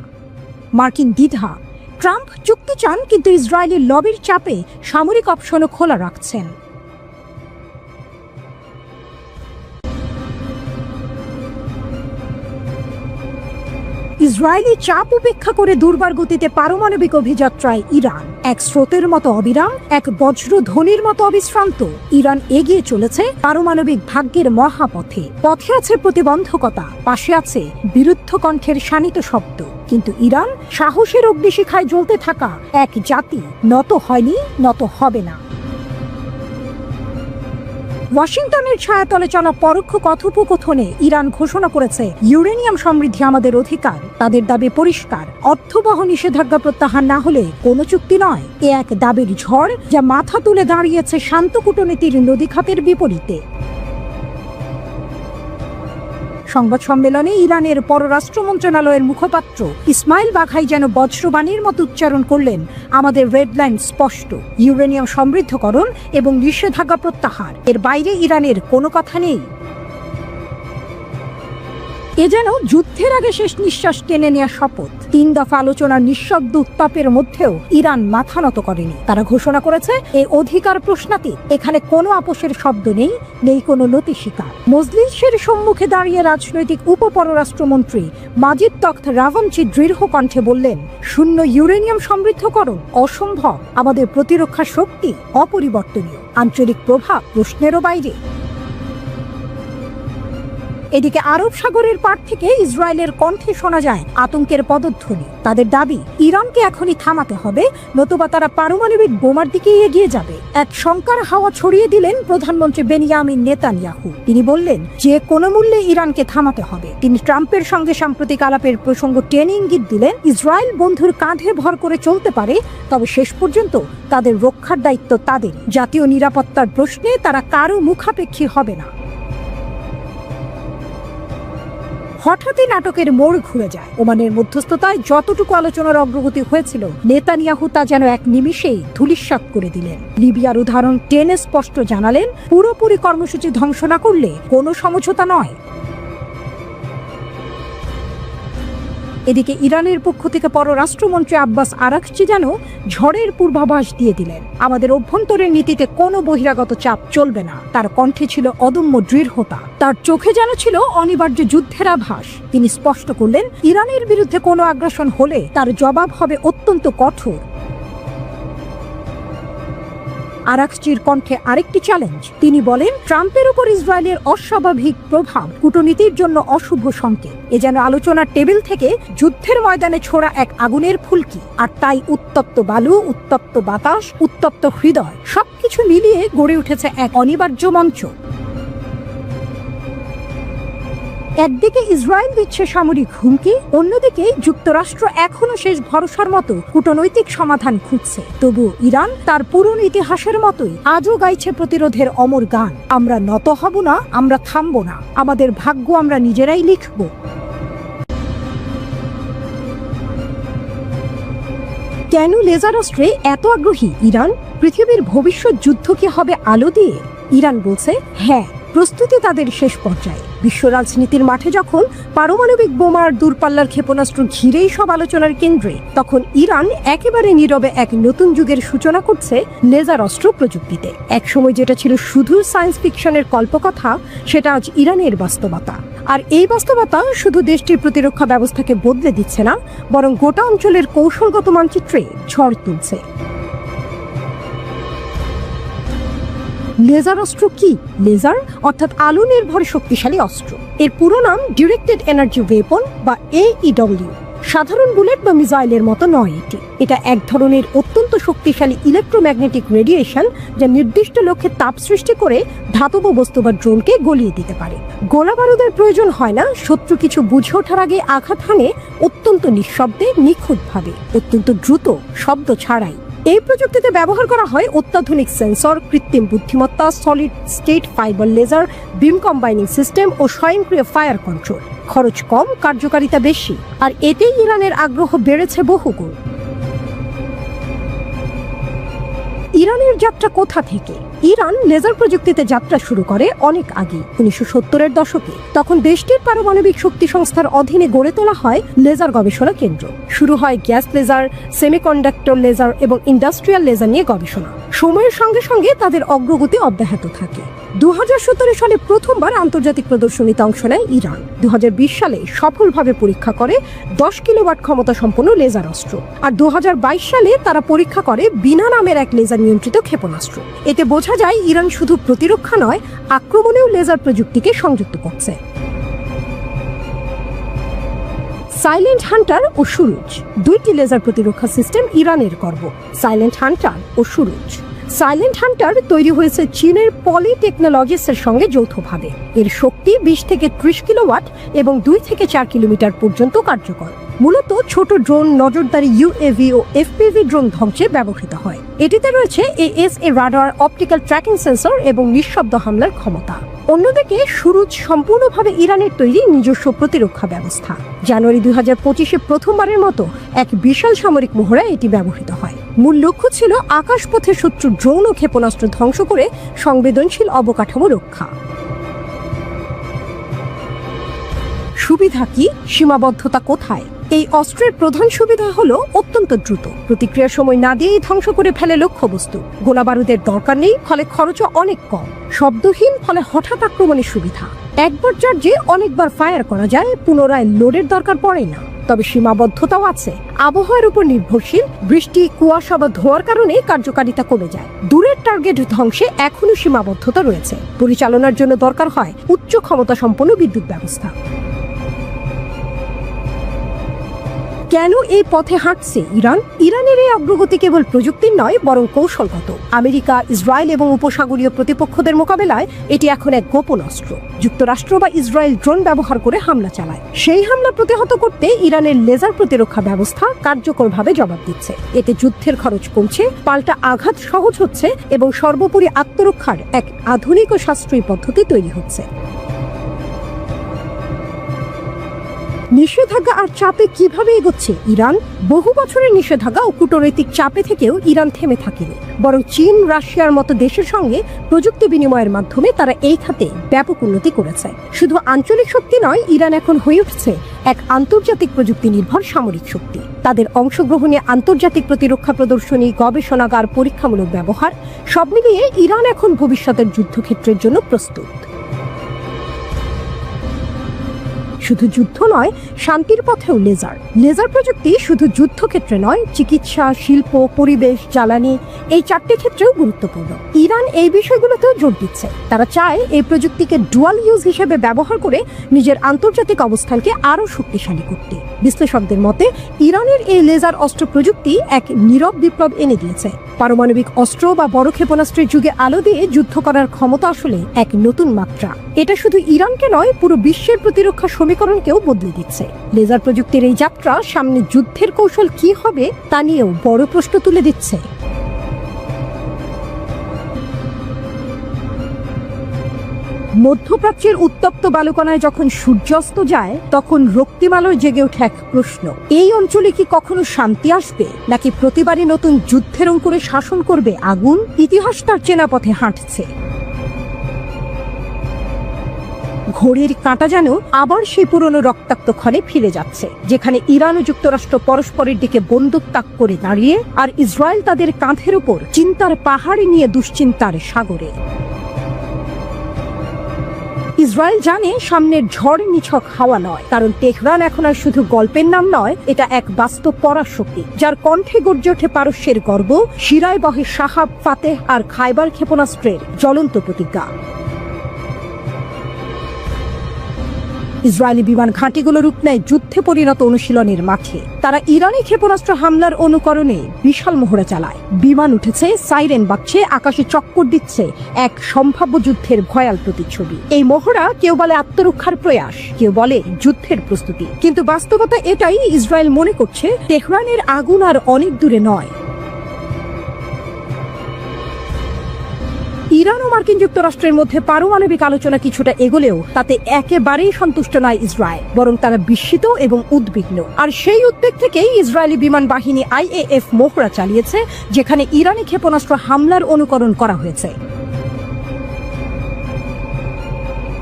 মার্কিন দ্বিধা, ট্রাম্প চুক্তি চান কিন্তু ইসরায়েলের লবির চাপে সামরিক অপশনও খোলা রাখছেন। ইসরায়েলি চাপ উপেক্ষা করে দুর্বার গতিতে পারমাণবিক অভিযাত্রায় ইরান, এক স্রোতের মতো অবিরাম, এক বজ্রধ্বনির মতো অবিশ্রান্ত। ইরান এগিয়ে চলেছে পারমাণবিক ভাগ্যের মহাপথে। পথে আছে প্রতিবন্ধকতা, পাশে আছে বিরুদ্ধ কণ্ঠের শানিত শব্দ, কিন্তু ইরান সাহসের অগ্নিশিখায় জ্বলতে থাকা এক জাতি, নত হয়নি, নত হবে না। ওয়াশিংটনের ছায়াতলে চলা পরোক্ষ কথোপকথনে ইরান ঘোষণা করেছে, ইউরেনিয়াম সমৃদ্ধি আমাদের অধিকার। তাদের দাবি পরিষ্কার, অর্থবহ নিষেধাজ্ঞা প্রত্যাহার না হলে কোনো চুক্তি নয়। এ এক দাবির ঝড় যা মাথা তুলে দাঁড়িয়েছে শান্ত কূটনীতির নদীখাতের বিপরীতে। সংবাদ সম্মেলনে ইরানের পররাষ্ট্র মন্ত্রণালয়ের মুখপাত্র ইসমাইল বাঘাই যেন বজ্রবাণীর মতো উচ্চারণ করলেন, আমাদের রেড লাইন স্পষ্ট, ইউরেনিয়াম সমৃদ্ধকরণ এবং নিষেধাজ্ঞা প্রত্যাহার, এর বাইরে ইরানের কোনো কথা নেই। এ যেন যুদ্ধের আগে শেষ নিঃশ্বাস টেনে নেওয়া শপথ। 3 দফা আলোচনার নিঃশব্দ উত্তাপের মধ্যেও ইরান মাথা নত করেনি। তারা ঘোষণা করেছে, এই অধিকার প্রশ্নাতীত, এখানে কোনো আপোষের শব্দ নেই, নেই কোনো নতি স্বীকার। মজলিসের সম্মুখে দাঁড়িয়ে রাজনৈতিক উপপররাষ্ট্রমন্ত্রী মাজিদ তখত রাভানচি দৃঢ় কণ্ঠে বললেন, শূন্য ইউরেনিয়াম সমৃদ্ধকরণ অসম্ভব। আমাদের প্রতিরক্ষা শক্তি অপরিবর্তনীয়, আঞ্চলিক প্রভাব প্রশ্নেরও বাইরে। এদিকে আরব সাগরের পার থেকে ইসরায়েলের কণ্ঠে শোনা যায় আতঙ্কের পদধ্বনি। তাদের দাবি, ইরানকে এখনই থামাতে হবে, নতুবা তারা পারমাণবিক বোমার দিকে এগিয়ে যাবে। এক শঙ্কার হাওয়া ছড়িয়ে দিলেন প্রধানমন্ত্রী বেনিয়ামিন নেতানিয়াহু। তিনি বললেন, যে কোনো মূল্যে ইরানকে থামাতে হবে। তিনি ট্রাম্পের সঙ্গে সাম্প্রতিক আলাপের প্রসঙ্গ টেনে ইঙ্গিত দিলেন, ইসরায়েল বন্ধুর কাঁধে ভর করে চলতে পারে, তবে শেষ পর্যন্ত তাদের রক্ষার দায়িত্ব তাদের। জাতীয় নিরাপত্তার প্রশ্নে তারা কারো মুখাপেক্ষী হবে না। হঠাৎই নাটকের মোড় ঘুরে যায়। ওমানের মধ্যস্থতায় যতটুকু আলোচনার অগ্রগতি হয়েছিল, নেতানিয়াহু তা যেন এক নিমিষেই ধূলিসাৎ করে দিলেন। লিবিয়ার উদাহরণ টেনে স্পষ্ট জানালেন, পুরোপুরি কর্মসূচি ধ্বংস না করলে কোনো সমঝোতা নয়। এদিকে ইরানের পক্ষ থেকে পররাষ্ট্রমন্ত্রী আব্বাস আরাকচি যেন ঝড়ের পূর্বাভাস দিয়ে দিলেন, আমাদের অভ্যন্তরীণ নীতিতে কোনো বহিরাগত চাপ চলবে না। তার কণ্ঠে ছিল অদম্য দৃঢ়তা, তার চোখে যেন ছিল অনিবার্য যুদ্ধের আভাস। তিনি স্পষ্ট করলেন, ইরানের বিরুদ্ধে কোনো আগ্রাসন হলে তার জবাব হবে অত্যন্ত কঠোর। আরাকচির কণ্ঠে আরেকটি চ্যালেঞ্জ। তিনি বলেন, ট্রাম্পের উপর ইসরায়েলের অস্বাভাবিক প্রভাব কূটনীতির জন্য অশুভ সংকেত। এ যেন আলোচনার টেবিল থেকে যুদ্ধের ময়দানে ছোড়া এক আগুনের ফুলকি। আর তাই উত্তপ্ত বালু, উত্তপ্ত বাতাস, উত্তপ্ত হৃদয় সবকিছু মিলিয়ে গড়ে উঠেছে এক অনিবার্য মঞ্চ। একদিকে ইসরায়েল দিচ্ছে সামরিক হুমকি, অন্যদিকে যুক্তরাষ্ট্র এখনো শেষ ভরসার মতো কূটনৈতিক সমাধান খুঁজছে। তবু ইরান তার পুরনো ইতিহাসের মতোই আজও গাইছে প্রতিরোধের অমর গান, আমরা নত হব না, আমরা থামব না, আমাদের ভাগ্য আমরা নিজেরাই লিখব। কেন লেজার অস্ত্রে এত আগ্রহী ইরান? পৃথিবীর ভবিষ্যৎ যুদ্ধ কি হবে আলো দিয়ে? ইরান বলছে, হ্যাঁ, প্রস্তুতি তাদের শেষ পর্যায়ে। বিশ্ব রাজনীতির মাঠে যখন পারমাণবিক বোমার দূরপাল্লার ক্ষেপণাস্ত্র ঘিরেই সব আলোচনার কেন্দ্রে, তখন ইরান একেবারে নীরবে এক নতুন যুগের সূচনা করছে লেজার অস্ত্র প্রযুক্তিতে। একসময় যেটা ছিল শুধু সায়েন্স ফিকশনের কল্পকথা, সেটা আজ ইরানের বাস্তবতা। আর এই বাস্তবতা শুধু দেশটির প্রতিরক্ষা ব্যবস্থাকে বদলে দিচ্ছে না, বরং গোটা অঞ্চলের কৌশলগত মানচিত্রে ঝড় তুলছে। লেজার অস্ত্র কি? লেজার অর্থাৎ আলো নির্ভর শক্তিশালী অস্ত্র। এর পুরো নাম ডিরেক্টেড এনার্জি ওয়েপন বা AEW। সাধারণ বুলেট বা মিসাইলের মতো নয় এটা এক ধরনের অত্যন্ত শক্তিশালী ইলেকট্রোম্যাগনেটিক রেডিয়েশন, যা নির্দিষ্ট লক্ষ্যে তাপ সৃষ্টি করে ধাতব বস্তু বা ড্রোনকে গলিয়ে দিতে পারে। গোলা বারুদের প্রয়োজন হয় না, শত্রু কিছু বুঝে ওঠার আগে আঘাত হানে অত্যন্ত নিঃশব্দে, নিখুঁতভাবে, অত্যন্ত দ্রুত, শব্দ ছাড়াই। এই প্রযুক্তিতে ব্যবহার করা হয় অত্যাধুনিক সেন্সর, কৃত্রিম বুদ্ধিমত্তা, সলিড স্টেট ফাইবার লেজার, বিম কম্বাইনিং সিস্টেম ও স্বয়ংক্রিয় ফায়ার কন্ট্রোল। খরচ কম, কার্যকারিতা বেশি, আর এতেই ইরানের আগ্রহ বেড়েছে বহুগুণ। ইরানের যাত্রা কোথা থেকে? ইরান লেজার প্রযুক্তিতে যাত্রা শুরু করে অনেক আগে, 1970-এর দশকে। তখন দেশটির পারমাণবিক শক্তি সংস্থার অধীনে গড়ে তোলা হয় লেজার গবেষণা কেন্দ্র। শুরু হয় গ্যাস লেজার, সেমিকন্ডাক্টর লেজার এবং ইন্ডাস্ট্রিয়াল লেজার নিয়ে গবেষণা। সময়ের সঙ্গে সঙ্গে তাদের অগ্রগতি অব্যাহত থাকে। 2017 সালে প্রথমবার আন্তর্জাতিক প্রদর্শনীতে অংশ নেয় ইরান। 2020 সালে সফলভাবে পরীক্ষা করে 10 কিলোওয়াট ক্ষমতা সম্পন্ন লেজার অস্ত্র। আর 2022 সালে তারা পরীক্ষা করে বিনা নামের এক লেজার নিয়ন্ত্রিত ক্ষেপণাস্ত্র। এতে বোঝা যায় ইরান শুধু প্রতিরক্ষা নয়, আক্রমণেও লেজার প্রযুক্তিকে সংযুক্ত করছে। সাইলেন্ট হান্টার ও সুরুজ, দুইটি লেজার প্রতিরক্ষা সিস্টেম ইরানের গর্ব। সাইলেন্ট হান্টার ও সুরুজ। সাইলেন্ট হান্টার তৈরি হয়েছে চীনের পলি টেকনোলজিসের সঙ্গে যৌথভাবে। এর শক্তি 20 থেকে 30 কিলোওয়াট এবং 2 থেকে 4 কিলোমিটার পর্যন্ত কার্যকর। মূলত ছোট ড্রোন, নজরদারি UAV ও FPV ড্রোন ধ্বংসে ব্যবহৃত হয়। এটিতে রয়েছে AESA radar, optical tracking sensor এবং নিঃশব্দ হামলার ক্ষমতা। অন্যদিকে সুরুজ সম্পূর্ণভাবে ইরানের তৈরি নিজস্ব প্রতিরক্ষা ব্যবস্থা। জানুয়ারি 2025-এ প্রথমবারের মতো এক বিশাল সামরিক মহড়ায় এটি ব্যবহৃত হয়। মূল লক্ষ্য ছিল আকাশপথে শত্রু ড্রোন ও ক্ষেপণাস্ত্র ধ্বংস করে সংবেদনশীল অবকাঠামো রক্ষা। সুবিধা কি? সীমাবদ্ধতা কোথায়? এই অস্ত্রের প্রধান সুবিধা হলো অত্যন্ত দ্রুত প্রতিক্রিয়ার সময় না দিয়েই ধ্বংস করে ফেলে লক্ষ্যবস্তু। গোলা বারুদের দরকার নেই, ফলে খরচও অনেক কম। শব্দহীন, ফলে হঠাৎ আক্রমণের সুবিধা। একবার চার্জে অনেকবার ফায়ার করা যায়, পুনরায় লোডের দরকার পড়ে না। তবে সীমাবদ্ধতাও আছে। আবহাওয়ার উপর নির্ভরশীল, বৃষ্টি, কুয়াশা বা ধোঁয়ার কারণে কার্যকারিতা কমে যায়। দূরের টার্গেট ধ্বংসে এখনো সীমাবদ্ধতা রয়েছে। পরিচালনার জন্য দরকার হয় উচ্চ ক্ষমতা সম্পন্ন বিদ্যুৎ ব্যবস্থা। কেন এই পথে হাঁটছে ইরান? ইরানের এই অগ্রগতি কেবল প্রযুক্তির নয়, বরং কৌশলগত। আমেরিকা, ইসরায়েল এবং উপসাগরীয় প্রতিপক্ষদের মোকাবেলায় এটি এখন এক গোপন অস্ত্র। যুক্তরাষ্ট্র বা ইসরায়েল ড্রোন ব্যবহার করে হামলা চালায়। সেই হামলা প্রতিহত করতে ইরানের লেজার প্রতিরক্ষা ব্যবস্থা কার্যকরভাবে জবাব দিচ্ছে। এতে যুদ্ধের খরচ কমছে, পাল্টা আঘাত সহজ হচ্ছে এবং সর্বোপরি আত্মরক্ষার এক আধুনিক ও সাশ্রয়ী পদ্ধতি তৈরি হচ্ছে। নিষেধাজ্ঞা আর চাপে কিভাবে এগোচ্ছে ইরান? বহু বছরের নিষেধাজ্ঞা ও কূটনৈতিক চাপে থেকেও ইরান থেমে থাকেনি, বরং চীন, রাশিয়ার মতো দেশের সঙ্গে প্রযুক্তি বিনিময়ের মাধ্যমে তারা এই খাতে ব্যাপক উন্নতি করেছে। শুধু আঞ্চলিক শক্তি নয়, ইরান এখন হয়ে উঠছে এক আন্তর্জাতিক প্রযুক্তি নির্ভর সামরিক শক্তি। তাদের অংশগ্রহণে আন্তর্জাতিক প্রতিরক্ষা প্রদর্শনী, গবেষণাগার, পরীক্ষামূলক ব্যবহার, সব মিলিয়ে ইরান এখন ভবিষ্যতের যুদ্ধক্ষেত্রের জন্য প্রস্তুত। শুধু যুদ্ধ নয়, শান্তির পথেও লেজার। লেজার প্রযুক্তি শুধু যুদ্ধক্ষেত্রে নয়, চিকিৎসা, শিল্প, পরিবেশ, জ্বালানি, এই 4টি ক্ষেত্রেও গুরুত্বপূর্ণ। ইরান এই বিষয়গুলোতেও জোর দিচ্ছে। তারা চায় এই প্রযুক্তিকে ডুয়াল ইউজ হিসেবে ব্যবহার করে নিজের আন্তর্জাতিক অবস্থানকে আরও শক্তিশালী করতে। বিশ্লেষকদের মতে ইরানের এই লেজার অস্ত্র প্রযুক্তি এক নীরব বিপ্লব এনে দিয়েছে। পারমাণবিক অস্ত্র বা বড় ক্ষেপণাস্ত্রের যুগে আলো দিয়ে যুদ্ধ করার ক্ষমতা আসলে এক নতুন মাত্রা। এটা শুধু ইরানকে নয়, পুরো বিশ্বের প্রতিরক্ষা সমীকরণকেও বদলে দিচ্ছে। লেজার প্রযুক্তির এই যাত্রা সামনে যুদ্ধের কৌশল কি হবে তা নিয়েও বড় প্রশ্ন তুলে দিচ্ছে। মধ্যপ্রাচ্যের উত্তপ্ত বালুকণায় যখন সূর্যাস্ত যায়, তখন রক্তিমালয় জেগে ওঠে এক প্রশ্ন: এই অঞ্চলে কি কখনো শান্তি আসবে, নাকি প্রতিবারই নতুন যুদ্ধের অঙ্কুরে শাসন করবে আগুন? ইতিহাস তার চেনা পথে হাঁটছে। ঘড়ির কাঁটা যেন আবার সেই পুরনো রক্তাক্ত ক্ষণে ফিরে যাচ্ছে, যেখানে ইরান ও যুক্তরাষ্ট্র পরস্পরের দিকে বন্দুক তাক করে দাঁড়িয়ে, আর ইসরায়েল তাদের কাঁধের উপর চিন্তার পাহাড়ে নিয়ে দুশ্চিন্তার সাগরে। ইসরায়েল জানে সামনের ঝড় নিছক হাওয়া নয়, কারণ তেহরান এখন আর শুধু গল্পের নাম নয়, এটা এক বাস্তব পরাশক্তি যার কণ্ঠে গর্জে ওঠে পারস্যের গর্ব, শিরায় বহে সাহাব, ফাতেহ আর খায়বার ক্ষেপণাস্ত্রের জ্বলন্ত প্রতিজ্ঞা। ইসরায়েলি বিমান ঘাঁটিগুলো রূপ নেয় যুদ্ধে পরিণত অনুশীলনের মাঠে। তারা ইরানি ক্ষেপণাস্ত্র হামলার অনুকরণে বিশাল মহড়া চালায়। বিমান উঠেছে, সাইরেন বাজছে, আকাশে চক্কর দিচ্ছে, এক সম্ভাব্য যুদ্ধের ভয়াল প্রতিচ্ছবি। এই মহড়া কেউ বলে আত্মরক্ষার প্রয়াস, কেউ বলে যুদ্ধের প্রস্তুতি, কিন্তু বাস্তবতা এটাই, ইসরায়েল মনে করছে তেহরানের আগুন আর অনেক দূরে নয়। ইরান ও মার্কিন যুক্তরাষ্ট্রের মধ্যে পারমাণবিক আলোচনা কিছুটা এগোলেও তাতে একেবারেই সন্তুষ্ট নয় ইসরায়েল, বরং তারা বিস্মিত এবং উদ্বিগ্ন। আর সেই উদ্বেগ থেকেই ইসরায়েলি বিমান বাহিনী IAF মহড়া চালিয়েছে, যেখানে ইরানি ক্ষেপণাস্ত্র হামলার অনুকরণ করা হয়েছে।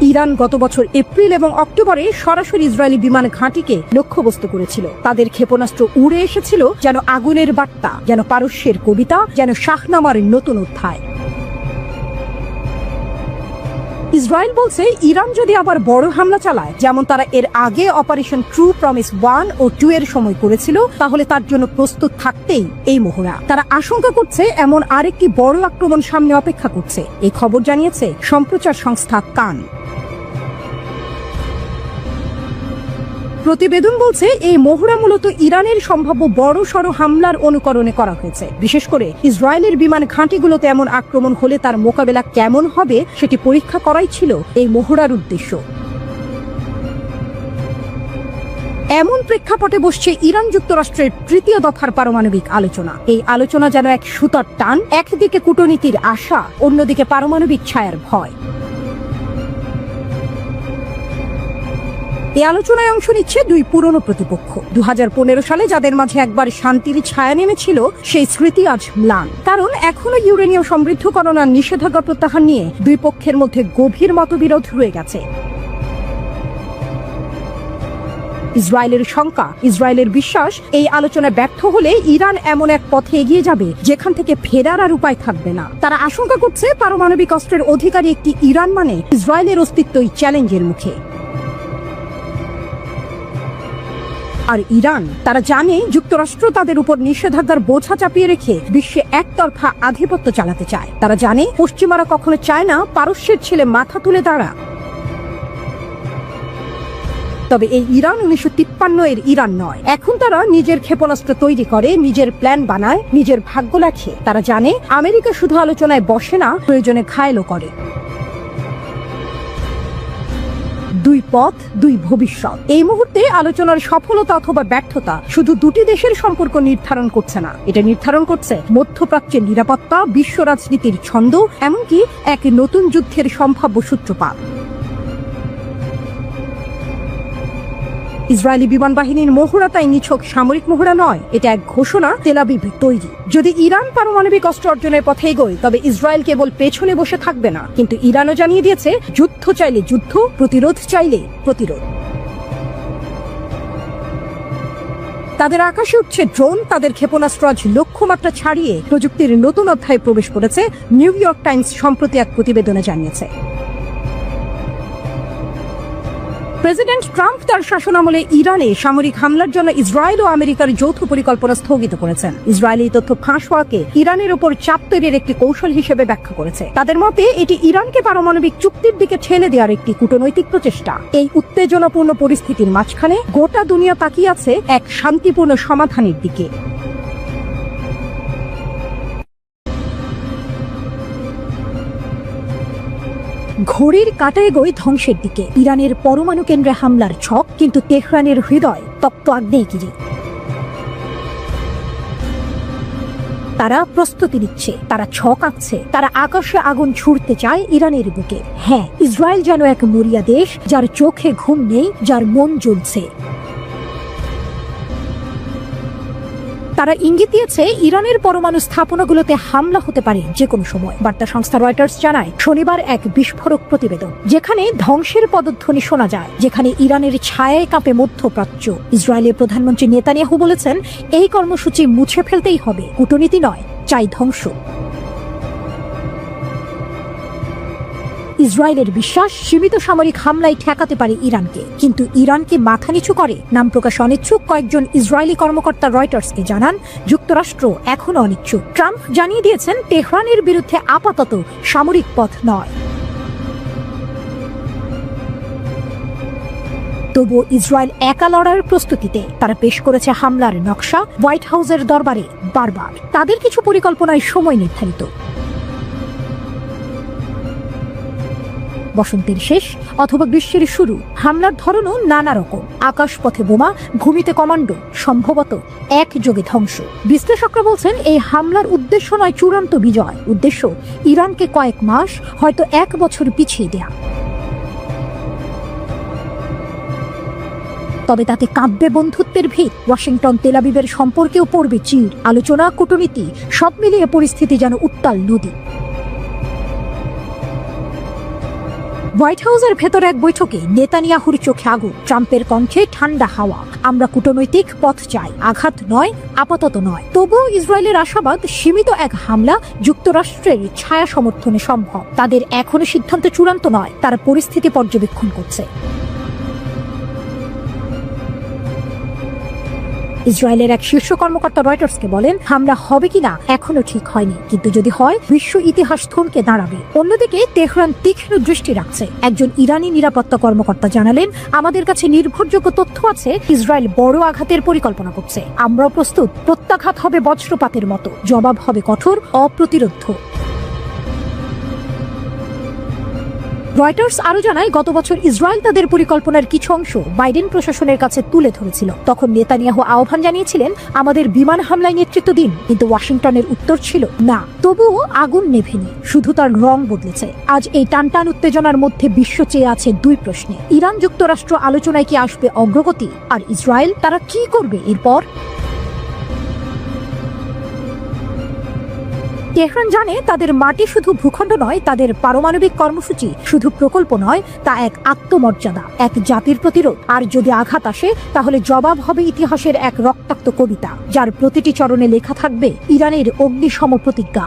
ইরান গত বছর এপ্রিল এবং অক্টোবরে সরাসরি ইসরায়েলি বিমান ঘাঁটিকে লক্ষ্যবস্তু করেছিল। তাদের ক্ষেপণাস্ত্র উড়ে এসেছিল যেন আগুনের বার্তা, যেন পারস্যের কবিতা, যেন শাহনামার নতুন অধ্যায়। ইসরায়েল বলছে ইরান যদি আবার বড় হামলা চালায়, যেমন তারা এর আগে অপারেশন ট্রু প্রমিস 1 ও 2 এর সময় করেছিল, তাহলে তার জন্য প্রস্তুত থাকতেই এই মহড়া। তারা আশঙ্কা করছে এমন আরেকটি বড় আক্রমণ সামনে অপেক্ষা করছে। এই খবর জানিয়েছে সম্প্রচার সংস্থা কান। প্রতিবেদন বলছে এই মহড়া মূলত ইরানের সম্ভাব্য বড় সড় হামলার অনুকরণে করা হয়েছে। বিশেষ করে ইসরায়েলের বিমান ঘাঁটিগুলোতে এমন আক্রমণ হলে তার মোকাবেলা কেমন হবে সেটি পরীক্ষা করাই ছিল এই মহড়ার উদ্দেশ্য। এমন প্রেক্ষাপটে বসছে ইরান যুক্তরাষ্ট্রের তৃতীয় দফার পারমাণবিক আলোচনা। এই আলোচনা যেন এক সুতার টান, একদিকে কূটনীতির আশা, অন্যদিকে পারমাণবিক ছায়ার ভয়। এই আলোচনায় অংশ নিচ্ছে দুই পুরনো প্রতিপক্ষ। 2015 সালে যাদের মাঝে একবার শান্তির ছায়া নেমেছিল, সেই স্মৃতি আজ ম্লান। কারণ এখনো ইউরেনিয়াম সমৃদ্ধকরণ আর নিষেধাজ্ঞা প্রত্যাহার নিয়ে দুই পক্ষের মধ্যে গভীর মতবিরোধ রয়ে গেছে। ইসরায়েলের শঙ্কা, ইসরায়েলের বিশ্বাস, এই আলোচনা ব্যর্থ হলে ইরান এমন এক পথে এগিয়ে যাবে যেখান থেকে ফেরার আর উপায় থাকবে না। তারা আশঙ্কা করছে পারমাণবিক অস্ত্রের অধিকারী একটি ইরান মানে ইসরায়েলের অস্তিত্বই চ্যালেঞ্জের মুখে। আর ইরান, তারা জানে যুক্তরাষ্ট্র তাদের উপর নিষেধাজ্ঞার বোঝা চাপিয়ে রেখে বিশ্বে একতরফা আধিপত্য চালাতে চায়। তারা জানে পশ্চিমারা কখনো চায় না পারস্যের ছেলে মাথা তুলে দাঁড়া। তবে এই ইরান 1953 এর ইরান নয়। এখন তারা নিজের ক্ষেপণাস্ত্র তৈরি করে, নিজের প্ল্যান বানায়, নিজের ভাগ্য লেখে। তারা জানে আমেরিকা শুধু আলোচনায় বসে না, প্রয়োজনে ঘায়েলও করে। দুই পথ, দুই ভবিষ্যৎ। এই মুহূর্তে আলোচনার সফলতা অথবা ব্যর্থতা শুধু দুটি দেশের সম্পর্ক নির্ধারণ করছে না, এটা নির্ধারণ করছে মধ্যপ্রাচ্যের নিরাপত্তা, বিশ্ব রাজনীতির ছন্দ, এমনকি এক নতুন যুদ্ধের সম্ভাব্য সূত্রপাত। ইসরায়েলি বিমান বাহিনীর মহড়া তাই নিছক সামরিক মহড়া নয়, এটা এক ঘোষণা, তেল আবিব তৈরি। যদি ইরান পারমাণবিক অস্ত্র অর্জনের পথে এগোয়, তবে ইসরায়েল কেবল পেছনে বসে থাকবে না, কিন্তু ইরানও জানিয়ে দিয়েছে যুদ্ধ চাইলে যুদ্ধ, প্রতিরোধ চাইলে প্রতিরোধ। তাদের আকাশে উঠছে ড্রোন, তাদের ক্ষেপণাস্ত্র আজ লক্ষ্যমাত্রা ছাড়িয়ে প্রযুক্তির নতুন অধ্যায়ে প্রবেশ করেছে, নিউ ইয়র্ক টাইমস সম্প্রতি এক প্রতিবেদনে জানিয়েছে। প্রেসিডেন্ট ট্রাম্প তার শাসনামলে ইরানে সামরিক হামলার জন্য ইসরায়েল ও আমেরিকার যৌথ পরিকল্পনা স্থগিত করেছেন। ইসরায়েল এই তথ্য ফাঁস হওয়াকে ইরানের ওপর চাপ তৈরির একটি কৌশল হিসেবে ব্যাখ্যা করেছে। তাদের মতে এটি ইরানকে পারমাণবিক চুক্তির দিকে ঠেলে দেওয়ার একটি কূটনৈতিক প্রচেষ্টা। এই উত্তেজনাপূর্ণ পরিস্থিতির মাঝখানে গোটা দুনিয়া তাকিয়ে আছে এক শান্তিপূর্ণ সমাধানের দিকে। ঘড়ির কাঁটা এগোয় ধ্বংসের দিকে। ইরানের পরমাণু কেন্দ্রে হামলার ছক, কিন্তু তেহরানের হৃদয় তপ্ত আগ্নেয়গিরি। তারা প্রস্তুতি নিচ্ছে, তারা ছক আঁকছে, তারা আকাশে আগুন ছুড়তে চায় ইরানের বুকে। হ্যাঁ, ইসরায়েল যেন এক মরিয়া দেশ, যার চোখে ঘুম নেই, যার মন জ্বলছে। তারা ইঙ্গিত দিয়েছে ইরানের পরমাণু স্থাপনাগুলোতে হামলা হতে পারে যে কোনো সময়। বার্তা সংস্থা রয়টার্স জানায় শনিবার এক বিস্ফোরক প্রতিবেদন, যেখানে ধ্বংসের পদধ্বনি শোনা যায়, যেখানে ইরানের ছায়ায় কাঁপে মধ্যপ্রাচ্য। ইসরায়েলের প্রধানমন্ত্রী নেতানিয়াহু বলেছেন এই কর্মসূচি মুছে ফেলতেই হবে, কূটনীতি নয়, চাই ধ্বংস। ইসরায়েলের বিশ্বাস সীমিত সামরিক হামলায় ঠেকাতে পারে ইরানকে, কিন্তু ইরানকে মাথা নিচু করে নাম প্রকাশ অনিচ্ছুক কয়েকজন ইসরায়েলি কর্মকর্তা রয়টার্সকে জানান যুক্তরাষ্ট্র এখনো অনিচ্ছুক। ট্রাম্প জানিয়ে দিয়েছেন তেহরানের বিরুদ্ধে আপাতত সামরিক পথ নয়। তবুও ইসরায়েল একা লড়ার প্রস্তুতিতে। তারা পেশ করেছে হামলার নকশা হোয়াইট হাউসের দরবারে বারবার। তাদের কিছু পরিকল্পনায় সময় নির্ধারিত। বসন্তের শেষ অথবা গ্রীষ্মের শুরু। হামলার ধরনও নানা রকম। আকাশপথে বোমা, ভূমিতে কমান্ডো, সম্ভবত একযোগে ধ্বংস। বিশ্লেষকরা বলছেন এই হামলার উদ্দেশ্য নয় চূড়ান্ত বিজয়, উদ্দেশ্য ইরানকে কয়েক মাস, হয়তো 1 বছর পিছিয়ে দেয়া। তবে তাতে কাঁপবে বন্ধুত্বের ভিত। ওয়াশিংটন তেল আবিবের সম্পর্কেও পড়বে চির। আলোচনা, কূটনীতি সব মিলিয়ে পরিস্থিতি যেন উত্তাল নদী। হোয়াইট হাউসের ভেতর এক বৈঠকে নেতানিয়াহুর চোখে আগুন, ট্রাম্পের কণ্ঠে ঠান্ডা হাওয়া। আমরা কূটনৈতিক পথ চাই, আঘাত নয়, আপাতত নয়। তবুও ইসরায়েলের আশাবাদ সীমিত এক হামলা যুক্তরাষ্ট্রের ছায়া সমর্থনে সম্ভব। তাদের এখনো সিদ্ধান্ত চূড়ান্ত নয়, তারা পরিস্থিতি পর্যবেক্ষণ করছে। ইসরায়েলের এক শীর্ষ কর্মকর্তা রয়টার্সকে বলেন হামলা হবে কিনা এখনো ঠিক হয়নি, কিন্তু যদি হয় বিশ্ব ইতিহাস থমকে দাঁড়াবে। অন্যদিকে তেহরান তীক্ষ্ণ দৃষ্টি রাখছে। একজন ইরানি নিরাপত্তা কর্মকর্তা জানালেন আমাদের কাছে নির্ভরযোগ্য তথ্য আছে, ইসরায়েল বড় আঘাতের পরিকল্পনা করছে। আমরাও প্রস্তুত। প্রত্যাঘাত হবে বজ্রপাতের মতো, জবাব হবে কঠোর, অপ্রতিরোধ্য। রয়টার্স আরো জানায় গত বছর ইসরায়েল তাদের পরিকল্পনার কিছু অংশ বাইডেন প্রশাসনের কাছে তুলে ধরেছিল। তখন নেতানিয়াহু আহ্বান জানিয়েছিলেন আমাদের বিমান হামলায় নেতৃত্ব দিন, কিন্তু ওয়াশিংটনের উত্তর ছিল না। তবুও আগুন নেভেনি, শুধু তার রং বদলেছে। আজ এই টানটান উত্তেজনার মধ্যে বিশ্ব চেয়ে আছে 2 প্রশ্নে। ইরান যুক্তরাষ্ট্র আলোচনায় কি আসবে অগ্রগতি, আর ইসরায়েল তারা কি করবে এরপর? তেহরান জানে তাদের মাটি শুধু ভূখণ্ড নয়, তাদের পারমাণবিক কর্মসূচি শুধু প্রকল্প নয়, তা এক আত্মমর্যাদা, এক জাতির প্রতিরোধ। আর যদি আঘাত আসে তাহলে জবাব হবে ইতিহাসের এক রক্তাক্ত কবিতা, যার প্রতিটি চরণে লেখা থাকবে ইরানের অগ্নিসম প্রতিজ্ঞা।